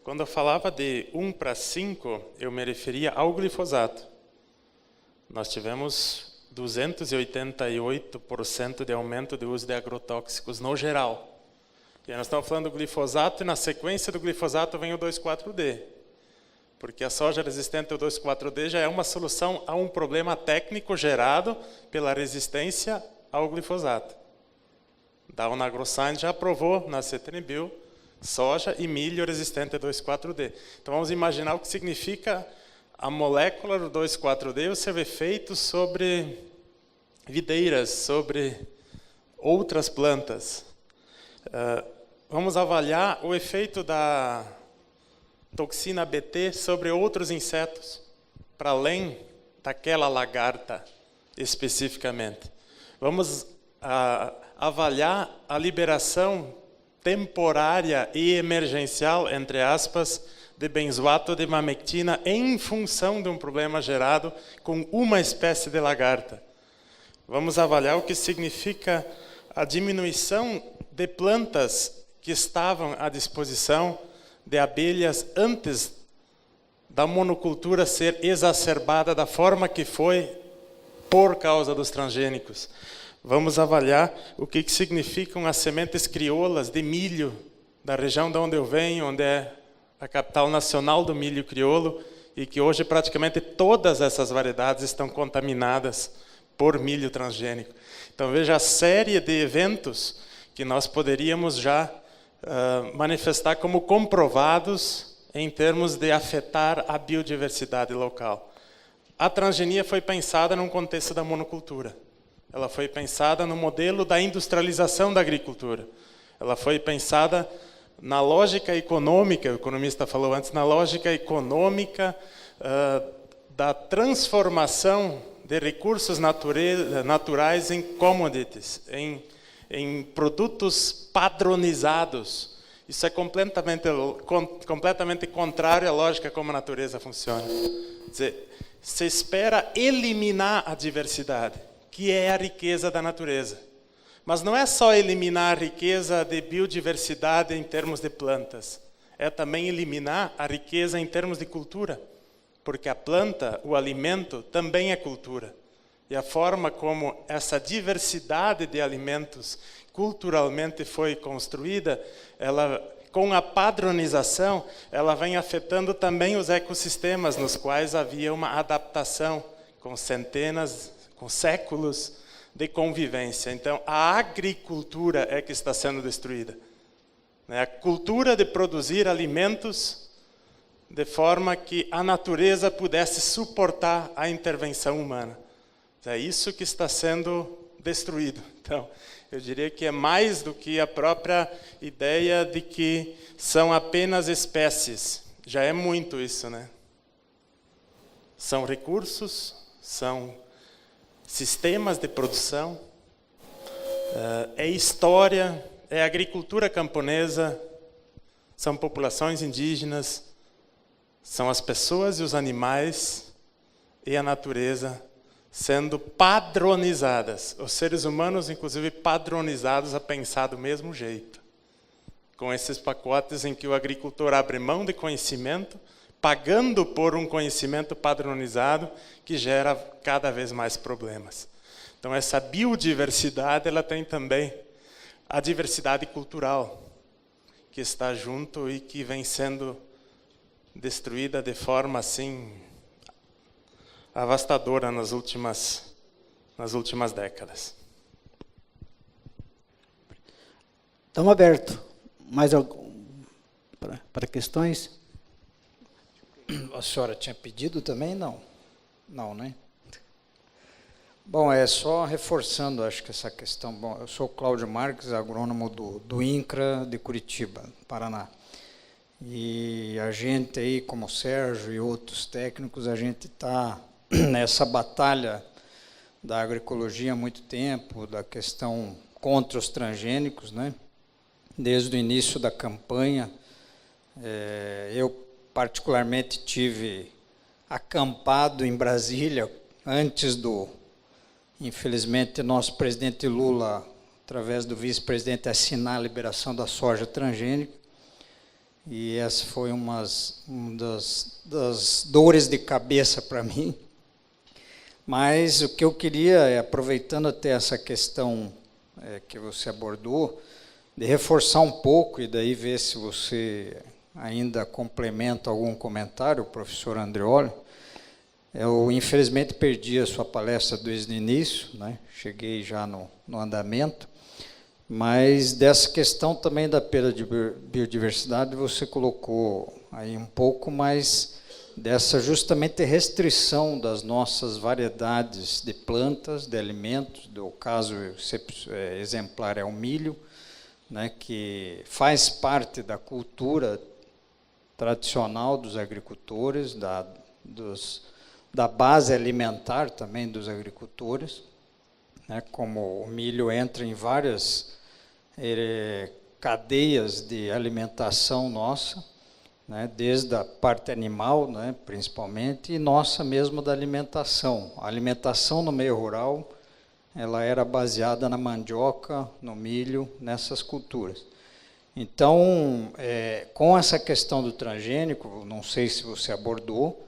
Quando eu falava de 1 para 5, eu me referia ao glifosato. Nós tivemos 288% de aumento de uso de agrotóxicos no geral. E aí nós estamos falando do glifosato, e na sequência do glifosato vem o 2,4-D. Porque a soja resistente ao 2,4-D já é uma solução a um problema técnico gerado pela resistência ao glifosato. Da UNAgroScience já aprovou na CTNBio soja e milho resistente a 2,4-D. Então vamos imaginar o que significa a molécula do 2,4-D ser efeito sobre videiras, sobre outras plantas. Vamos avaliar o efeito da toxina BT sobre outros insetos, para além daquela lagarta especificamente. Vamos avaliar a liberação temporária e emergencial, entre aspas, de benzoato de mamectina em função de um problema gerado com uma espécie de lagarta. Vamos avaliar o que significa a diminuição de plantas que estavam à disposição de abelhas antes da monocultura ser exacerbada da forma que foi por causa dos transgênicos. Vamos avaliar o que significam as sementes crioulas de milho da região de onde eu venho, onde é a capital nacional do milho crioulo, e que hoje praticamente todas essas variedades estão contaminadas por milho transgênico. Então veja a série de eventos que nós poderíamos já manifestar como comprovados em termos de afetar a biodiversidade local. A transgenia foi pensada num contexto da monocultura. Ela foi pensada no modelo da industrialização da agricultura. Ela foi pensada na lógica econômica, o economista falou antes, na lógica econômica da transformação de recursos naturais em commodities, em produtos padronizados. Isso é completamente contrário à lógica como a natureza funciona. Quer dizer, se espera eliminar a diversidade, que é a riqueza da natureza. Mas não é só eliminar a riqueza de biodiversidade em termos de plantas, é também eliminar a riqueza em termos de cultura, porque a planta, o alimento, também é cultura. E a forma como essa diversidade de alimentos culturalmente foi construída, ela, com a padronização, ela vem afetando também os ecossistemas nos quais havia uma adaptação com centenas, com séculos de convivência. Então, a agricultura é que está sendo destruída. A cultura de produzir alimentos de forma que a natureza pudesse suportar a intervenção humana. É isso que está sendo destruído. Então, eu diria que é mais do que a própria ideia de que são apenas espécies. Já é muito isso, né? São recursos, são sistemas de produção, é história, é agricultura camponesa, são populações indígenas, são as pessoas e os animais e a natureza sendo padronizadas, os seres humanos, inclusive, padronizados a pensar do mesmo jeito, com esses pacotes em que o agricultor abre mão de conhecimento, pagando por um conhecimento padronizado que gera cada vez mais problemas. Então, essa biodiversidade, ela tem também a diversidade cultural, que está junto e que vem sendo destruída de forma, assim, avastadora nas últimas décadas. Estamos abertos. Mais algum para questões? A senhora tinha pedido também? Não. Não, né? Bom, é só reforçando, acho que essa questão. Bom, eu sou Cláudio Marques, agrônomo do INCRA de Curitiba, Paraná. E a gente aí, como o Sérgio e outros técnicos, a gente está nessa batalha da agroecologia há muito tempo, da questão contra os transgênicos, né? Desde o início da campanha. Eu, particularmente, tive acampado em Brasília antes do, infelizmente, nosso presidente Lula, através do vice-presidente, assinar a liberação da soja transgênica. E essa foi uma das dores de cabeça para mim. Mas o que eu queria, aproveitando até essa questão que você abordou, de reforçar um pouco e daí ver se você ainda complementa algum comentário, professor Andreoli. Eu, infelizmente, perdi a sua palestra desde o início, né? Cheguei já no andamento, mas dessa questão também da perda de biodiversidade, você colocou aí um pouco mais dessa justamente restrição das nossas variedades de plantas, de alimentos, do caso exemplar é o milho, né, que faz parte da cultura tradicional dos agricultores, da base alimentar também dos agricultores, né, como o milho entra em várias cadeias de alimentação nossa, né, desde a parte animal, né, principalmente, e nossa mesmo da alimentação. A alimentação no meio rural, ela era baseada na mandioca, no milho, nessas culturas. Então, com essa questão do transgênico, não sei se você abordou,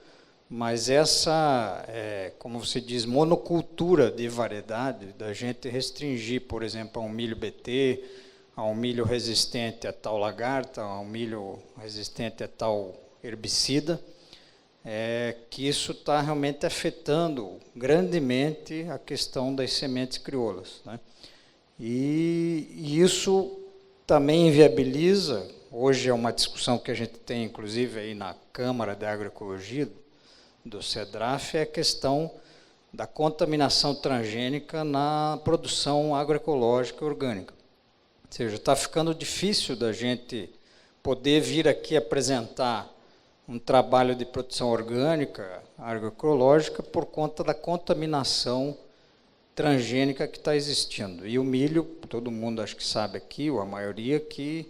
mas essa, como você diz, monocultura de variedade, da gente restringir, por exemplo, a um milho BT, a um milho resistente a tal lagarta, a um milho resistente a tal herbicida, que isso está realmente afetando grandemente a questão das sementes crioulas, né? E isso também inviabiliza, hoje é uma discussão que a gente tem, inclusive, aí na Câmara de Agroecologia, do CEDRAF, é a questão da contaminação transgênica na produção agroecológica orgânica. Ou seja, está ficando difícil da gente poder vir aqui apresentar um trabalho de produção orgânica, agroecológica, por conta da contaminação transgênica que está existindo. E o milho, todo mundo acho que sabe aqui, ou a maioria, que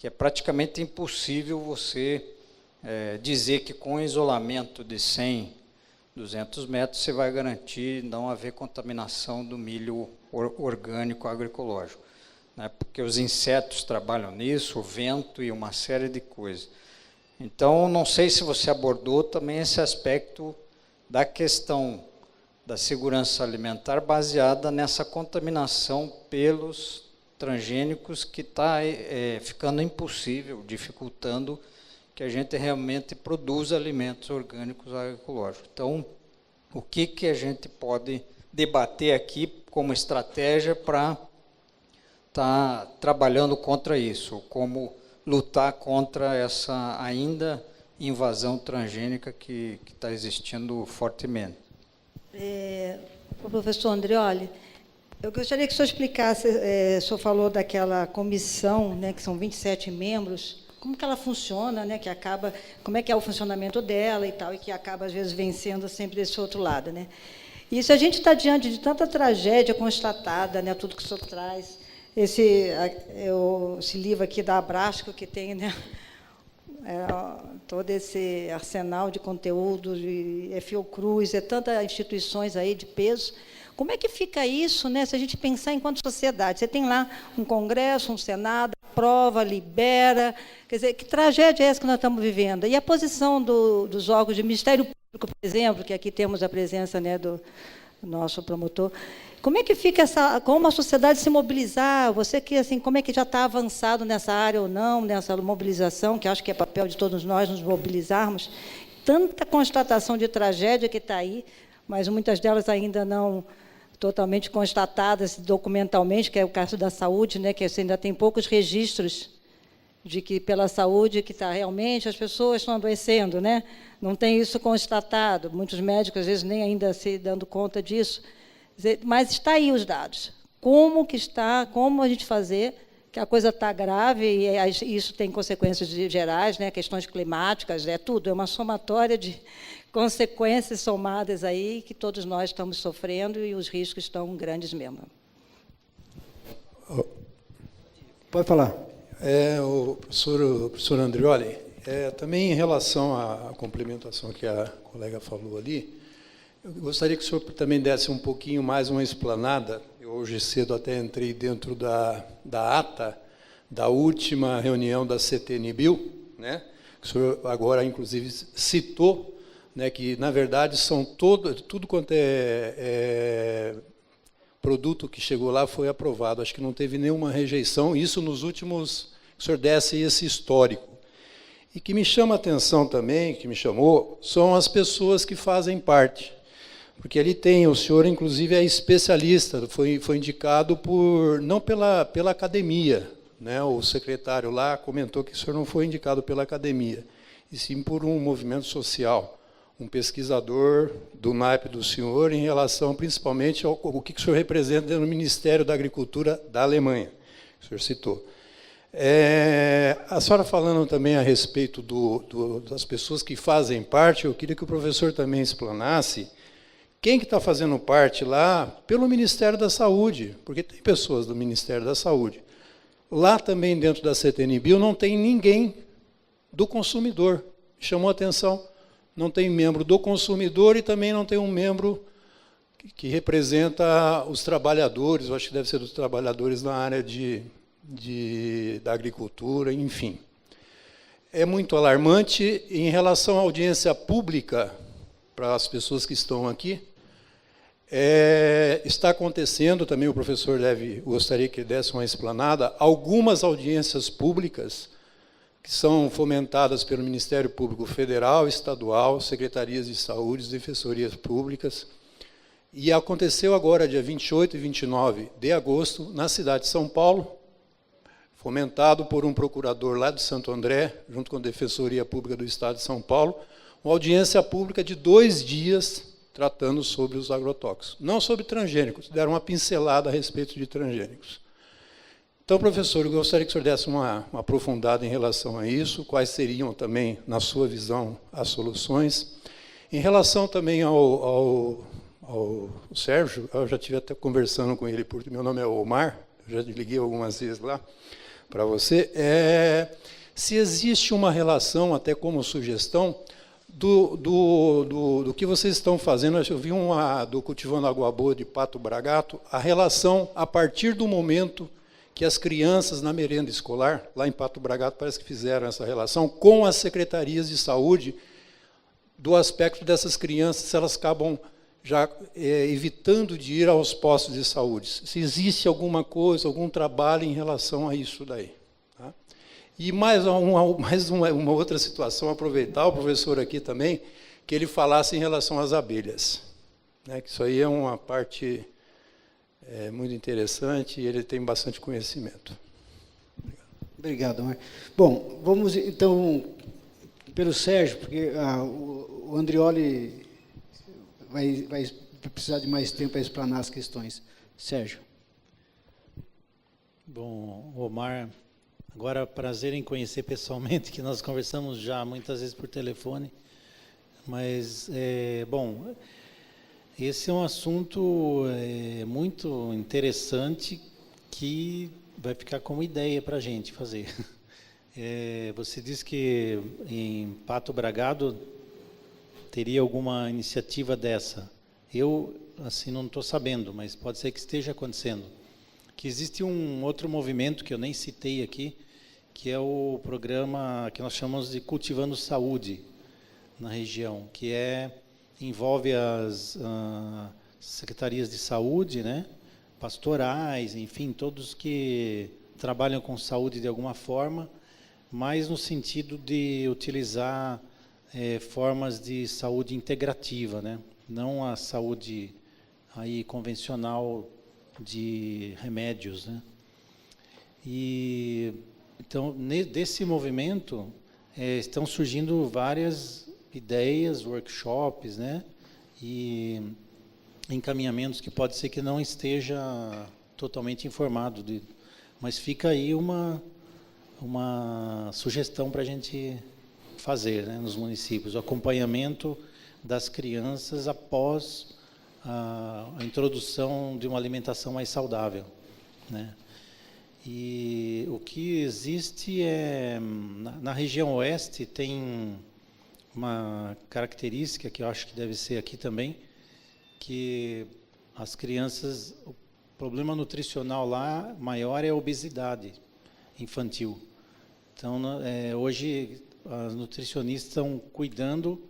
é praticamente impossível você dizer que com isolamento de 100, 200 metros você vai garantir não haver contaminação do milho orgânico agroecológico, né? Porque os insetos trabalham nisso, o vento e uma série de coisas. Então, não sei se você abordou também esse aspecto da questão da segurança alimentar baseada nessa contaminação pelos transgênicos que está ficando impossível, dificultando que a gente realmente produza alimentos orgânicos agroecológicos. Então, o que a gente pode debater aqui como estratégia para estar trabalhando contra isso, como lutar contra essa ainda invasão transgênica que está existindo fortemente. Professor Andreoli, eu gostaria que o senhor explicasse, o senhor falou daquela comissão, né, que são 27 membros, como que ela funciona, né, que acaba, como é que é o funcionamento dela e tal, e que acaba, às vezes, vencendo sempre desse outro lado, né? E se a gente está diante de tanta tragédia constatada, né, tudo que o senhor traz, esse livro aqui da Abrasco, que tem, né, todo esse arsenal de conteúdos, de Fiocruz, tantas instituições aí de peso. Como é que fica isso, né, se a gente pensar enquanto sociedade? Você tem lá um Congresso, um Senado, aprova, libera. Quer dizer, que tragédia é essa que nós estamos vivendo? E a posição dos órgãos de Ministério Público, por exemplo, que aqui temos a presença, né, do nosso promotor. Como é que fica como a sociedade se mobilizar? Você que, assim, como é que já está avançado nessa área ou não, nessa mobilização, que acho que é papel de todos nós nos mobilizarmos? Tanta constatação de tragédia que está aí, mas muitas delas ainda não totalmente constatadas documentalmente, que é o caso da saúde, né, que ainda tem poucos registros de que pela saúde que está realmente as pessoas estão adoecendo, né? Não tem isso constatado. Muitos médicos às vezes nem ainda se dando conta disso. Mas está aí os dados. Como que está? Como a gente fazer? Que a coisa está grave e isso tem consequências gerais, né? Questões climáticas, tudo. É uma somatória de consequências somadas aí que todos nós estamos sofrendo e os riscos estão grandes mesmo. Pode falar. O professor Andreoli, também em relação à complementação que a colega falou ali, eu gostaria que o senhor também desse um pouquinho mais uma explanada. Eu hoje cedo até entrei dentro da ata da última reunião da CTNBio, né? Que o senhor agora, inclusive, citou, né, que, na verdade, são tudo quanto é produto que chegou lá foi aprovado. Acho que não teve nenhuma rejeição, isso nos últimos... Que o senhor desse esse histórico. E que me chama a atenção também, que me chamou, são as pessoas que fazem parte. Porque ali tem, o senhor, inclusive, é especialista, foi indicado não pela academia, né? O secretário lá comentou que o senhor não foi indicado pela academia, e sim por um movimento social, um pesquisador do naipe do senhor em relação, principalmente, ao que o senhor representa no Ministério da Agricultura da Alemanha, que o senhor citou. A senhora falando também a respeito das pessoas que fazem parte, eu queria que o professor também explanasse quem que está fazendo parte lá pelo Ministério da Saúde, porque tem pessoas do Ministério da Saúde. Lá também, dentro da CTNBio, não tem ninguém do consumidor. Chamou a atenção, não tem membro do consumidor e também não tem um membro que representa os trabalhadores, eu acho que deve ser dos trabalhadores na área da agricultura, enfim. É muito alarmante. Em relação à audiência pública, para as pessoas que estão aqui, está acontecendo, também o professor gostaria que desse uma explanada, algumas audiências públicas que são fomentadas pelo Ministério Público Federal, Estadual, Secretarias de Saúde, Defensorias Públicas, e aconteceu agora, dia 28 e 29 de agosto, na cidade de São Paulo. fomentado por um procurador lá de Santo André, junto com a Defensoria Pública do Estado de São Paulo, uma audiência pública de 2 dias tratando sobre os agrotóxicos. Não sobre transgênicos, deram uma pincelada a respeito de transgênicos. Então, professor, eu gostaria que o senhor desse uma aprofundada em relação a isso, quais seriam também, na sua visão, as soluções. Em relação também ao Sérgio, eu já estive até conversando com ele, porque meu nome é Omar, eu já liguei algumas vezes lá para você, se existe uma relação, até como sugestão, do que vocês estão fazendo. Eu vi do Cultivando Água Boa de Pato Bragato, a relação a partir do momento que as crianças na merenda escolar, lá em Pato Bragato, parece que fizeram essa relação com as secretarias de saúde, do aspecto dessas crianças, se elas acabam já evitando de ir aos postos de saúde. Se existe alguma coisa, algum trabalho em relação a isso daí. Tá? E mais uma outra situação, aproveitar o professor aqui também, que ele falasse em relação às abelhas. Né, que isso aí é uma parte muito interessante e ele tem bastante conhecimento. Obrigado, Omar. Bom, vamos então pelo Sérgio, porque o Andrioli vai precisar de mais tempo para explanar as questões. Sérgio. Bom, Omar, agora prazer em conhecer pessoalmente, que nós conversamos já muitas vezes por telefone, mas, bom, esse é um assunto muito interessante que vai ficar como ideia para a gente fazer. Você disse que em Pato Bragado teria alguma iniciativa dessa. Eu, assim, não estou sabendo, mas pode ser que esteja acontecendo. Que existe um outro movimento que eu nem citei aqui, que é o programa que nós chamamos de Cultivando Saúde na região, que envolve as secretarias de saúde, né, pastorais, enfim, todos que trabalham com saúde de alguma forma, mas no sentido de utilizar formas de saúde integrativa, né, não a saúde aí convencional de remédios, né. E então desse movimento estão surgindo várias ideias, workshops, né, e encaminhamentos que pode ser que não esteja totalmente informado, mas fica aí uma sugestão para a gente fazer, né, nos municípios, o acompanhamento das crianças após a introdução de uma alimentação mais saudável, né. E o que existe na região oeste tem uma característica que eu acho que deve ser aqui também, que as crianças, o problema nutricional lá maior é a obesidade infantil. Então, hoje, as nutricionistas estão cuidando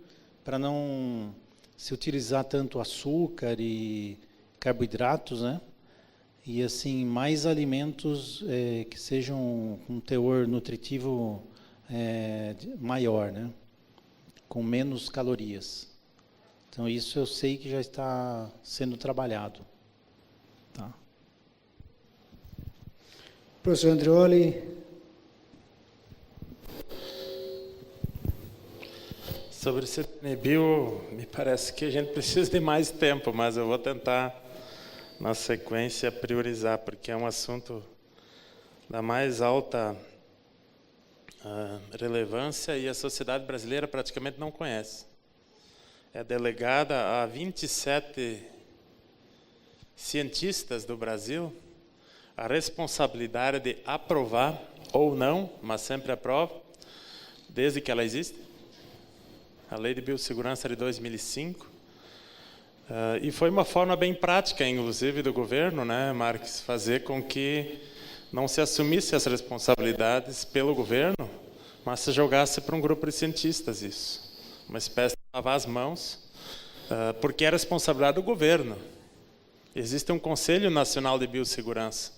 para não se utilizar tanto açúcar e carboidratos, né? E, assim, mais alimentos que sejam com um teor nutritivo maior, né? Com menos calorias. Então, isso eu sei que já está sendo trabalhado. Tá. Professor Andrioli. Sobre o CTNBio, me parece que a gente precisa de mais tempo, mas eu vou tentar, na sequência, priorizar, porque é um assunto da mais alta relevância e a sociedade brasileira praticamente não conhece. É delegada a 27 cientistas do Brasil a responsabilidade de aprovar ou não, mas sempre aprova, desde que ela existe, a Lei de Biossegurança de 2005. E foi uma forma bem prática, inclusive, do governo, né, Marques, fazer com que não se assumisse as responsabilidades pelo governo, mas se jogasse para um grupo de cientistas isso. Uma espécie de lavar as mãos, porque é responsabilidade do governo. Existe um Conselho Nacional de Biossegurança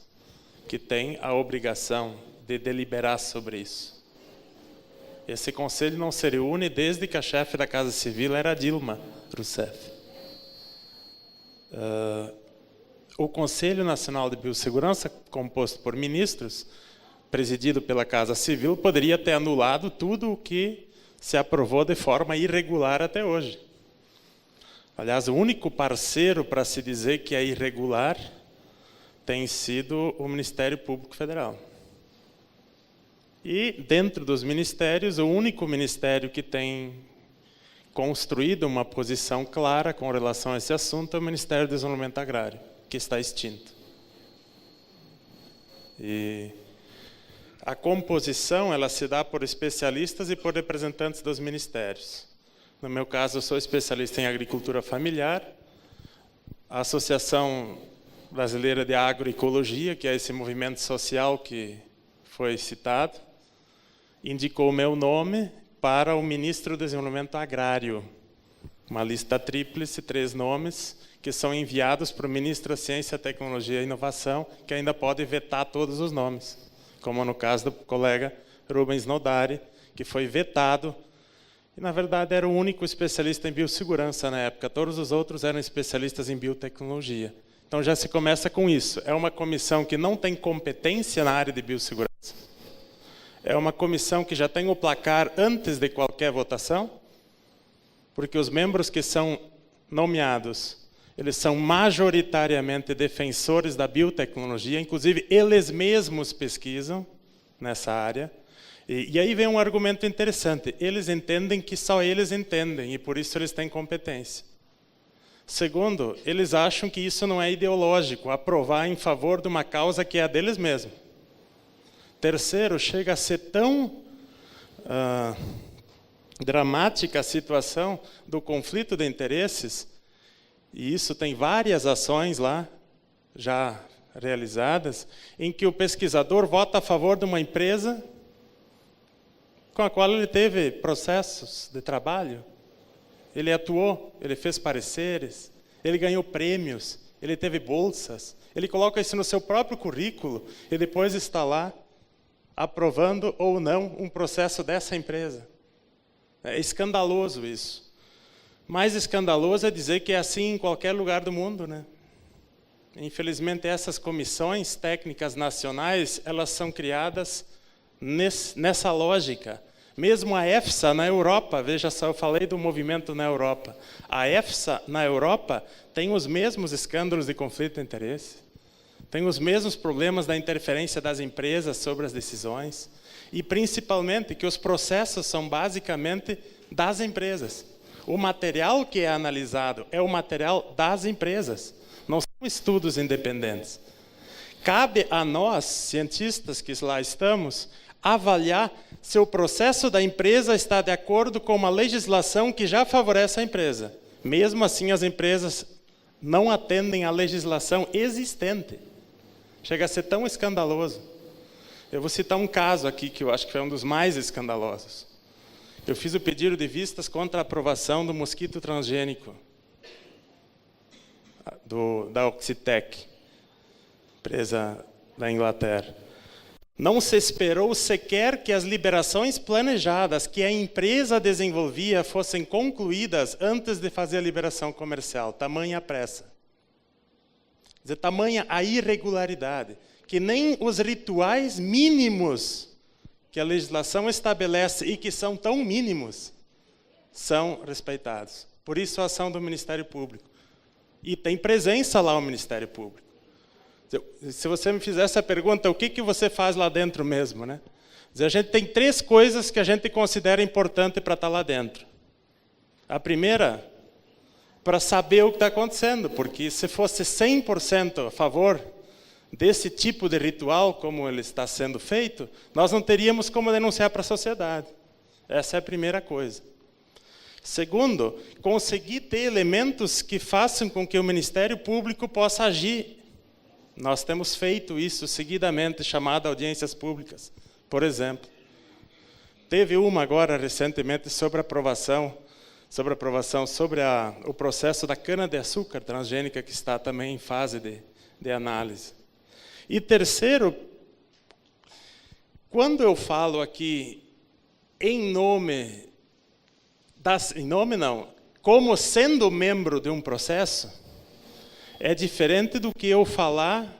que tem a obrigação de deliberar sobre isso. Esse conselho não se reúne desde que a chefe da Casa Civil era Dilma Rousseff. O Conselho Nacional de Biossegurança, composto por ministros, presidido pela Casa Civil, poderia ter anulado tudo o que se aprovou de forma irregular até hoje. Aliás, o único parceiro para se dizer que é irregular tem sido o Ministério Público Federal. E, dentro dos ministérios, o único ministério que tem construído uma posição clara com relação a esse assunto é o Ministério do Desenvolvimento Agrário, que está extinto. E a composição ela se dá por especialistas e por representantes dos ministérios. No meu caso, eu sou especialista em agricultura familiar. A Associação Brasileira de Agroecologia, que é esse movimento social que foi citado, indicou o meu nome para o ministro do Desenvolvimento Agrário. Uma lista tríplice, 3 nomes, que são enviados para o ministro da Ciência, Tecnologia e Inovação, que ainda pode vetar todos os nomes, como no caso do colega Rubens Nodari, que foi vetado, e na verdade era o único especialista em biossegurança na época, todos os outros eram especialistas em biotecnologia. Então já se começa com isso, é uma comissão que não tem competência na área de biossegurança, é uma comissão que já tem o placar antes de qualquer votação, porque os membros que são nomeados, eles são majoritariamente defensores da biotecnologia, inclusive eles mesmos pesquisam nessa área. E aí vem um argumento interessante, eles entendem que só eles entendem, e por isso eles têm competência. Segundo, eles acham que isso não é ideológico, aprovar em favor de uma causa que é a deles mesmos. Terceiro, chega a ser tão dramática a situação do conflito de interesses, e isso tem várias ações lá, já realizadas, em que o pesquisador vota a favor de uma empresa com a qual ele teve processos de trabalho. Ele atuou, ele fez pareceres, ele ganhou prêmios, ele teve bolsas, ele coloca isso no seu próprio currículo e depois está lá aprovando ou não um processo dessa empresa. É escandaloso isso. Mais escandaloso é dizer que é assim em qualquer lugar do mundo, né? Infelizmente, essas comissões técnicas nacionais, elas são criadas nessa lógica. Mesmo a EFSA na Europa, veja só, eu falei do movimento na Europa. A EFSA na Europa tem os mesmos escândalos de conflito de interesse, tem os mesmos problemas da interferência das empresas sobre as decisões, e principalmente que os processos são basicamente das empresas. O material que é analisado é o material das empresas, não são estudos independentes. Cabe a nós, cientistas que lá estamos, avaliar se o processo da empresa está de acordo com uma legislação que já favorece a empresa. Mesmo assim, as empresas não atendem à legislação existente. Chega a ser tão escandaloso. Eu vou citar um caso aqui que eu acho que foi um dos mais escandalosos. Eu fiz o pedido de vistas contra a aprovação do mosquito transgênico, da Oxitec, empresa da Inglaterra. Não se esperou sequer que as liberações planejadas que a empresa desenvolvia fossem concluídas antes de fazer a liberação comercial. Tamanha a pressa. Quer dizer, tamanha a irregularidade, que nem os rituais mínimos que a legislação estabelece e que são tão mínimos são respeitados. Por isso a ação do Ministério Público. E tem presença lá o Ministério Público. Se você me fizesse a pergunta, o que você faz lá dentro mesmo, né? A gente tem 3 coisas que a gente considera importante para estar lá dentro. A primeira, para saber o que está acontecendo, porque se fosse 100% a favor desse tipo de ritual, como ele está sendo feito, nós não teríamos como denunciar para a sociedade. Essa é a primeira coisa. Segundo, conseguir ter elementos que façam com que o Ministério Público possa agir. Nós temos feito isso seguidamente, chamado audiências públicas, por exemplo. Teve uma agora, recentemente, sobre aprovação sobre o processo da cana-de-açúcar transgênica, que está também em fase de análise. E terceiro, quando eu falo aqui como sendo membro de um processo, é diferente do que eu falar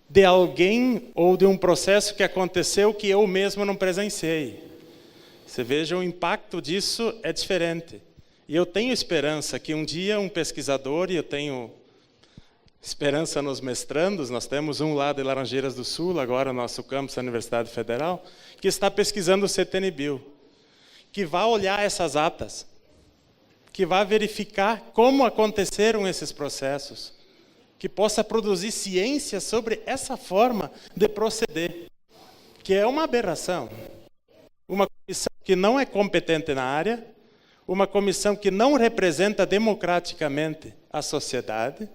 de alguém ou de um processo que aconteceu que eu mesmo não presenciei. Você veja, o impacto disso é diferente. E eu tenho esperança que um dia um pesquisador, e eu tenho esperança nos mestrandos, nós temos um lá de Laranjeiras do Sul, agora no nosso campus da Universidade Federal, que está pesquisando o CTNBio, que vai olhar essas atas, que vai verificar como aconteceram esses processos, que possa produzir ciência sobre essa forma de proceder, que é uma aberração. Uma comissão que não é competente na área, uma comissão que não representa democraticamente a sociedade,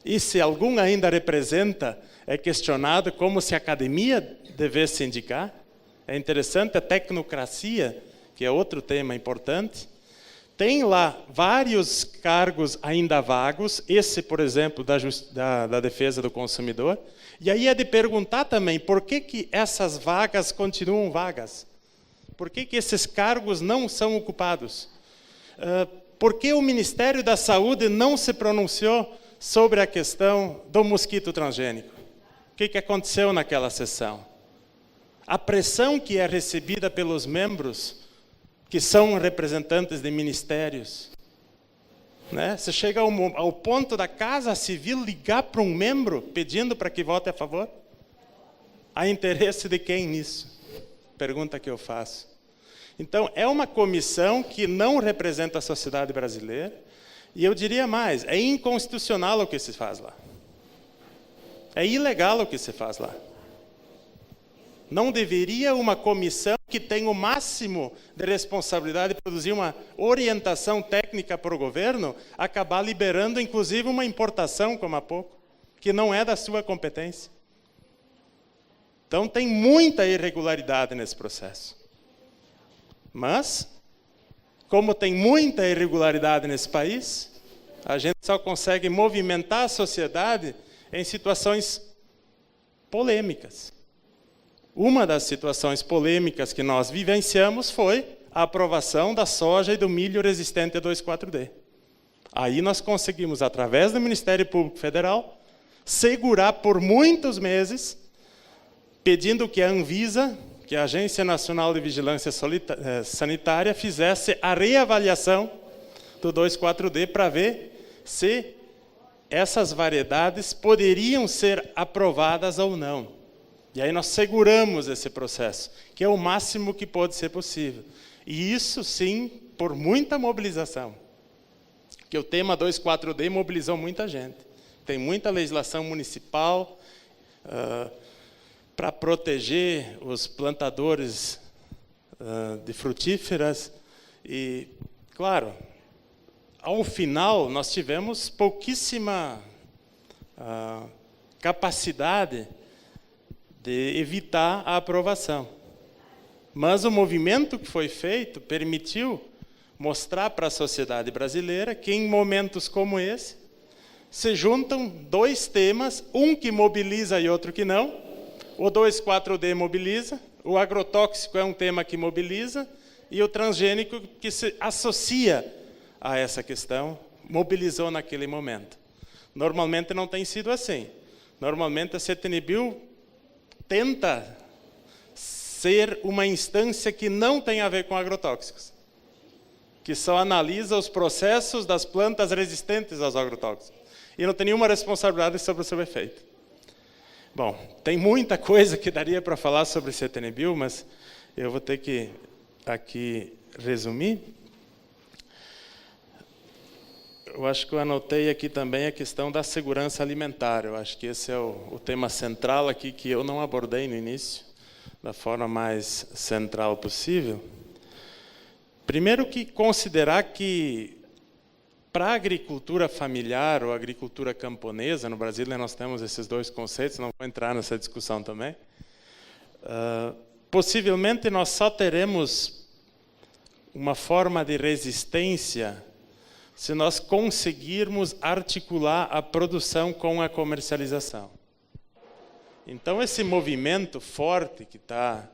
e se algum ainda representa, é questionado como se a academia devesse indicar. É interessante a tecnocracia, que é outro tema importante. Tem lá vários cargos ainda vagos, esse, por exemplo, da defesa do consumidor. E aí é de perguntar também, por que essas vagas continuam vagas? Por que esses cargos não são ocupados? Por que o Ministério da Saúde não se pronunciou sobre a questão do mosquito transgênico? O que aconteceu naquela sessão? A pressão que é recebida pelos membros, que são representantes de ministérios, né? Você chega ao ponto da Casa Civil ligar para um membro pedindo para que vote a favor? Há interesse de quem nisso? Pergunta que eu faço. Então, é uma comissão que não representa a sociedade brasileira, e eu diria mais, é inconstitucional o que se faz lá. É ilegal o que se faz lá. Não deveria uma comissão que tem o máximo de responsabilidade de produzir uma orientação técnica para o governo, acabar liberando, inclusive, uma importação, como há pouco, que não é da sua competência. Então, tem muita irregularidade nesse processo. Mas, como tem muita irregularidade nesse país, a gente só consegue movimentar a sociedade em situações polêmicas. Uma das situações polêmicas que nós vivenciamos foi a aprovação da soja e do milho resistente a 2,4-D. Aí nós conseguimos, através do Ministério Público Federal, segurar por muitos meses, pedindo que a Anvisa, que a Agência Nacional de Vigilância Sanitária, fizesse a reavaliação do 2,4-D para ver se essas variedades poderiam ser aprovadas ou não. E aí nós seguramos esse processo, que é o máximo que pode ser possível. E isso, sim, por muita mobilização. Que o tema 2,4-D mobilizou muita gente. Tem muita legislação municipal para proteger os plantadores de frutíferas. E, claro, ao final, nós tivemos pouquíssima capacidade de evitar a aprovação. Mas o movimento que foi feito permitiu mostrar para a sociedade brasileira que, em momentos como esse, se juntam dois temas, um que mobiliza e outro que não. O 2,4-D mobiliza, o agrotóxico é um tema que mobiliza, e o transgênico, que se associa a essa questão, mobilizou naquele momento. Normalmente não tem sido assim. Normalmente a CTNBio tenta ser uma instância que não tem a ver com agrotóxicos, que só analisa os processos das plantas resistentes aos agrotóxicos, e não tem nenhuma responsabilidade sobre o seu efeito. Bom, tem muita coisa que daria para falar sobre CTNBio, mas eu vou ter que aqui resumir. Eu acho que eu anotei aqui também a questão da segurança alimentar. Eu acho que esse é o tema central aqui, que eu não abordei no início, da forma mais central possível. Primeiro, que considerar que para a agricultura familiar ou agricultura camponesa, no Brasil nós temos esses dois conceitos, não vou entrar nessa discussão também, possivelmente nós só teremos uma forma de resistência se nós conseguirmos articular a produção com a comercialização. Então, esse movimento forte que está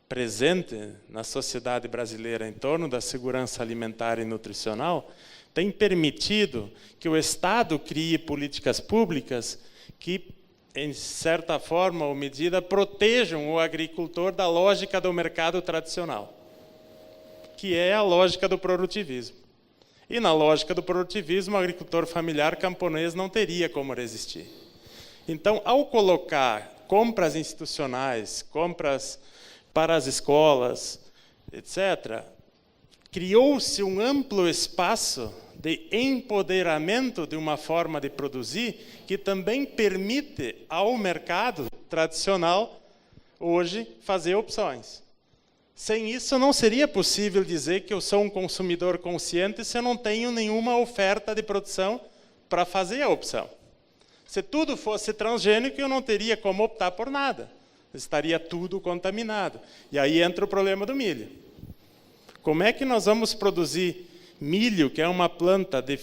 presente na sociedade brasileira em torno da segurança alimentar e nutricional tem permitido que o Estado crie políticas públicas que em certa forma ou medida, protejam o agricultor da lógica do mercado tradicional, que é a lógica do produtivismo. E na lógica do produtivismo, o agricultor familiar camponês não teria como resistir. Então, ao colocar compras institucionais, compras para as escolas, etc., criou-se um amplo espaço de empoderamento de uma forma de produzir que também permite ao mercado tradicional, hoje, fazer opções. Sem isso, não seria possível dizer que eu sou um consumidor consciente se eu não tenho nenhuma oferta de produção para fazer a opção. Se tudo fosse transgênico, eu não teria como optar por nada. Estaria tudo contaminado. E aí entra o problema do milho. Como é que nós vamos produzir milho, que é uma planta de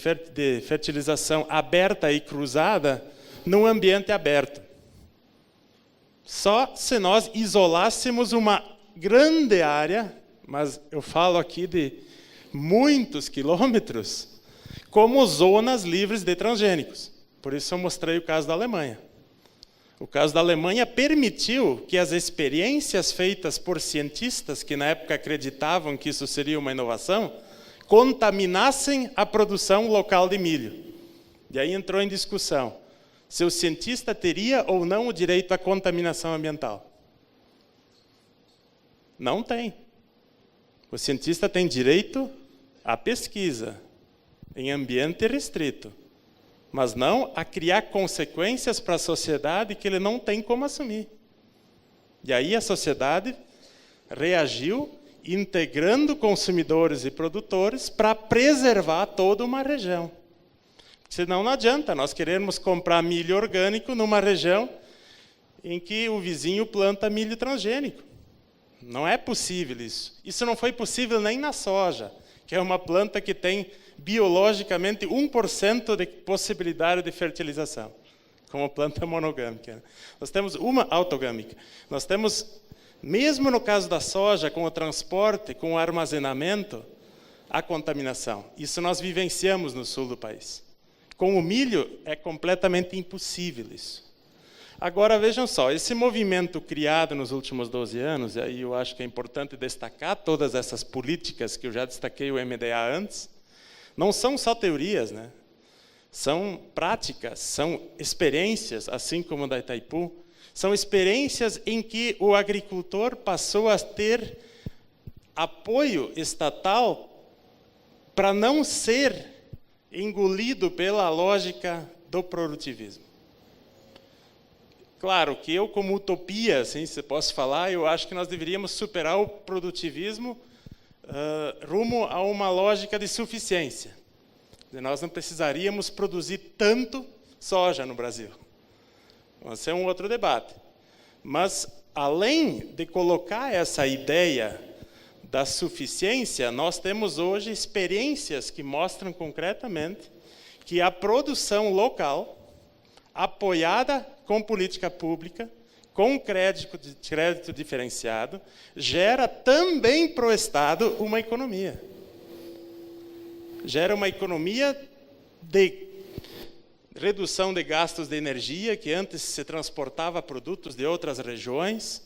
fertilização aberta e cruzada, num ambiente aberto? Só se nós isolássemos uma grande área, mas eu falo aqui de muitos quilômetros, como zonas livres de transgênicos. Por isso eu mostrei o caso da Alemanha. O caso da Alemanha permitiu que as experiências feitas por cientistas que na época acreditavam que isso seria uma inovação, contaminassem a produção local de milho. E aí entrou em discussão se o cientista teria ou não o direito à contaminação ambiental. Não tem. O cientista tem direito à pesquisa em ambiente restrito, mas não a criar consequências para a sociedade que ele não tem como assumir. E aí a sociedade reagiu integrando consumidores e produtores para preservar toda uma região. Senão não adianta nós querermos comprar milho orgânico numa região em que o vizinho planta milho transgênico. Não é possível isso. Isso não foi possível nem na soja, que é uma planta que tem biologicamente 1% de possibilidade de fertilização, como planta monogâmica. Nós temos uma autogâmica. Nós temos, mesmo no caso da soja, com o transporte, com o armazenamento, a contaminação. Isso nós vivenciamos no sul do país. Com o milho é completamente impossível isso. Agora, vejam só, esse movimento criado nos últimos 12 anos, e aí eu acho que é importante destacar todas essas políticas que eu já destaquei o MDA antes, não são só teorias, né? São práticas, são experiências, assim como da Itaipu, são experiências em que o agricultor passou a ter apoio estatal para não ser engolido pela lógica do produtivismo. Claro que eu, como utopia, assim, se posso falar, eu acho que nós deveríamos superar o produtivismo rumo a uma lógica de suficiência. Nós não precisaríamos produzir tanto soja no Brasil. Esse é um outro debate. Mas, além de colocar essa ideia da suficiência, nós temos hoje experiências que mostram concretamente que a produção local, apoiada com política pública, com crédito diferenciado, gera também para o Estado uma economia. Gera uma economia de redução de gastos de energia, que antes se transportava produtos de outras regiões,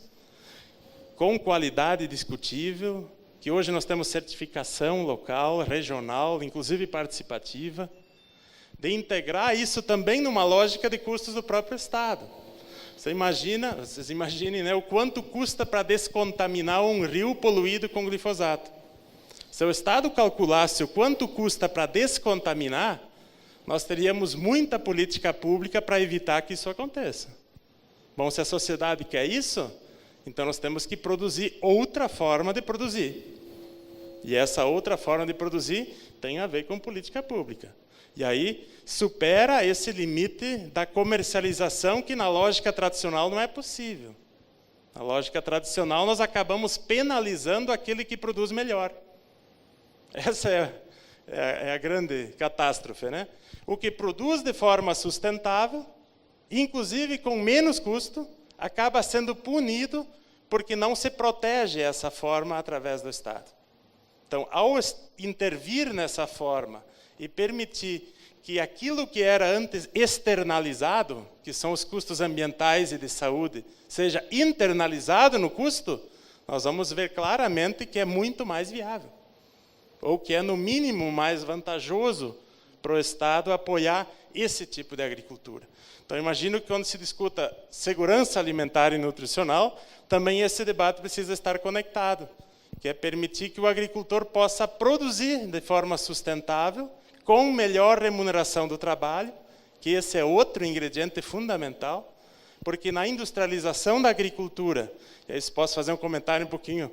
com qualidade discutível, que hoje nós temos certificação local, regional, inclusive participativa, de integrar isso também numa lógica de custos do próprio Estado. Vocês imaginem, né, o quanto custa para descontaminar um rio poluído com glifosato. Se o Estado calculasse o quanto custa para descontaminar, nós teríamos muita política pública para evitar que isso aconteça. Bom, se a sociedade quer isso, então nós temos que produzir outra forma de produzir. E essa outra forma de produzir tem a ver com política pública. E aí supera esse limite da comercialização que na lógica tradicional não é possível. Na lógica tradicional nós acabamos penalizando aquele que produz melhor. Essa é a grande catástrofe, né? O que produz de forma sustentável, inclusive com menos custo, acaba sendo punido porque não se protege essa forma através do Estado. Então, ao intervir nessa forma e permitir que aquilo que era antes externalizado, que são os custos ambientais e de saúde, seja internalizado no custo, nós vamos ver claramente que é muito mais viável. Ou que é, no mínimo, mais vantajoso para o Estado apoiar esse tipo de agricultura. Então, imagino que quando se discuta segurança alimentar e nutricional, também esse debate precisa estar conectado, que é permitir que o agricultor possa produzir de forma sustentável, com melhor remuneração do trabalho, que esse é outro ingrediente fundamental, porque na industrialização da agricultura, e aí se posso fazer um comentário um pouquinho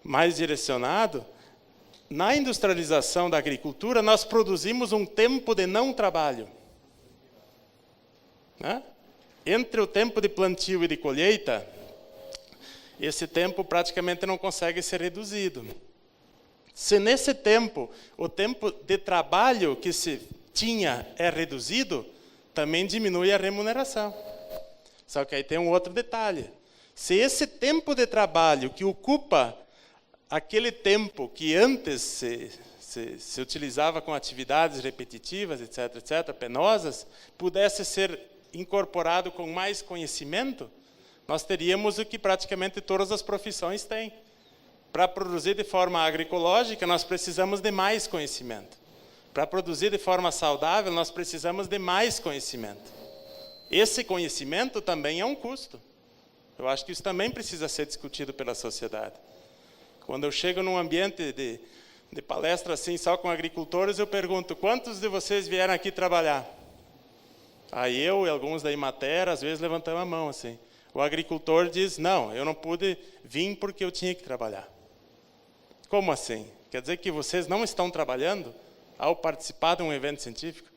mais direcionado, na industrialização da agricultura, nós produzimos um tempo de não trabalho. Né? Entre o tempo de plantio e de colheita, esse tempo praticamente não consegue ser reduzido. Se nesse tempo, o tempo de trabalho que se tinha é reduzido, também diminui a remuneração. Só que aí tem um outro detalhe. Se esse tempo de trabalho que ocupa aquele tempo que antes se utilizava com atividades repetitivas, etc., etc., penosas, pudesse ser incorporado com mais conhecimento, nós teríamos o que praticamente todas as profissões têm. Para produzir de forma agroecológica, nós precisamos de mais conhecimento. Para produzir de forma saudável, nós precisamos de mais conhecimento. Esse conhecimento também é um custo. Eu acho que isso também precisa ser discutido pela sociedade. Quando eu chego num ambiente de palestra assim, só com agricultores, eu pergunto, quantos de vocês vieram aqui trabalhar? Aí eu e alguns da Imater, às vezes, levantamos a mão assim. O agricultor diz, não, eu não pude vir porque eu tinha que trabalhar. Como assim? Quer dizer que vocês não estão trabalhando ao participar de um evento científico?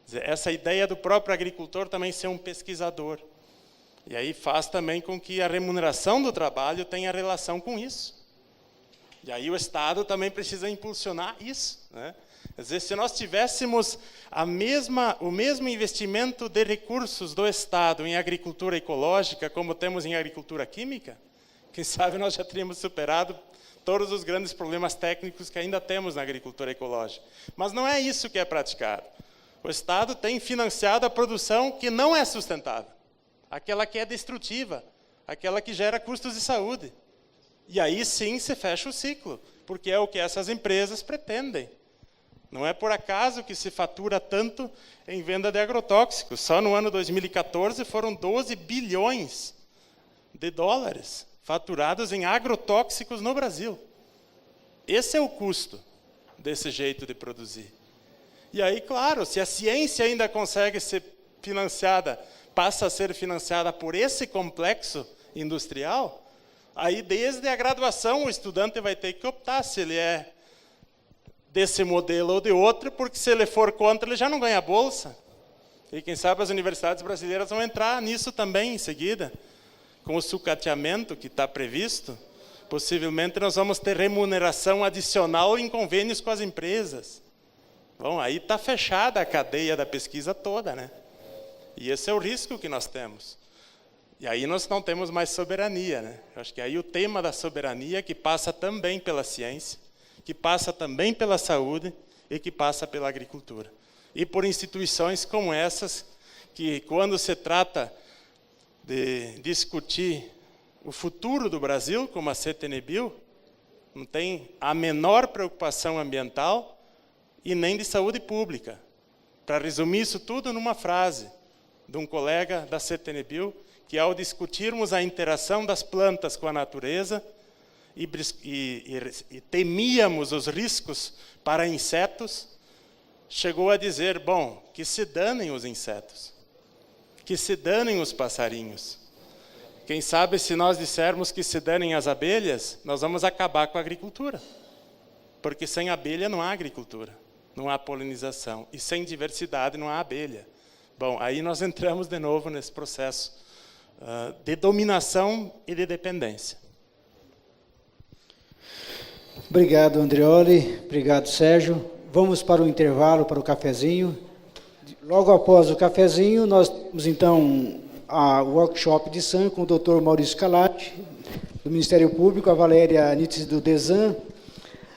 Quer dizer, essa ideia do próprio agricultor também ser um pesquisador. E aí faz também com que a remuneração do trabalho tenha relação com isso. E aí o Estado também precisa impulsionar isso, né? Quer dizer, se nós tivéssemos o mesmo investimento de recursos do Estado em agricultura ecológica como temos em agricultura química, quem sabe nós já teríamos superado todos os grandes problemas técnicos que ainda temos na agricultura ecológica. Mas não é isso que é praticado. O Estado tem financiado a produção que não é sustentável, aquela que é destrutiva, aquela que gera custos de saúde. E aí sim se fecha o ciclo, porque é o que essas empresas pretendem. Não é por acaso que se fatura tanto em venda de agrotóxicos. Só no ano 2014 foram 12 bilhões de dólares faturados em agrotóxicos no Brasil. Esse é o custo desse jeito de produzir. E aí, claro, se a ciência ainda consegue ser financiada, passa a ser financiada por esse complexo industrial, aí desde a graduação o estudante vai ter que optar se ele é desse modelo ou de outro, porque se ele for contra, ele já não ganha bolsa. E quem sabe as universidades brasileiras vão entrar nisso também em seguida. Com o sucateamento que está previsto, possivelmente nós vamos ter remuneração adicional em convênios com as empresas. Bom, aí está fechada a cadeia da pesquisa toda, né? E esse é o risco que nós temos. E aí nós não temos mais soberania, né? Eu acho que aí o tema da soberania que passa também pela ciência, que passa também pela saúde e que passa pela agricultura. E por instituições como essas, que quando se trata de discutir o futuro do Brasil, como a CTNBio, não tem a menor preocupação ambiental e nem de saúde pública. Para resumir isso tudo numa frase de um colega da CTNBio, que ao discutirmos a interação das plantas com a natureza, e temíamos os riscos para insetos, chegou a dizer, bom, que se danem os insetos, que se danem os passarinhos. Quem sabe se nós dissermos que se danem as abelhas, nós vamos acabar com a agricultura. Porque sem abelha não há agricultura, não há polinização. E sem diversidade não há abelha. Bom, aí nós entramos de novo nesse processo de dominação e de dependência. Obrigado, Andreoli. Obrigado, Sérgio. Vamos para o intervalo, para o cafezinho. Logo após o cafezinho, nós temos, então, o workshop de SAM com o Dr. Maurício Calati, do Ministério Público, a Valéria Nitz, do DESAN,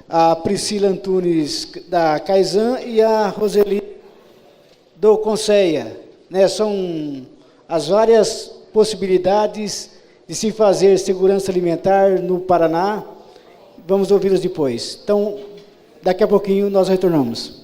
a Priscila Antunes, da CAISAN, e a Roseli do Conceia, né? São as várias possibilidades de se fazer segurança alimentar no Paraná. Vamos ouvi-los depois. Então, daqui a pouquinho nós retornamos.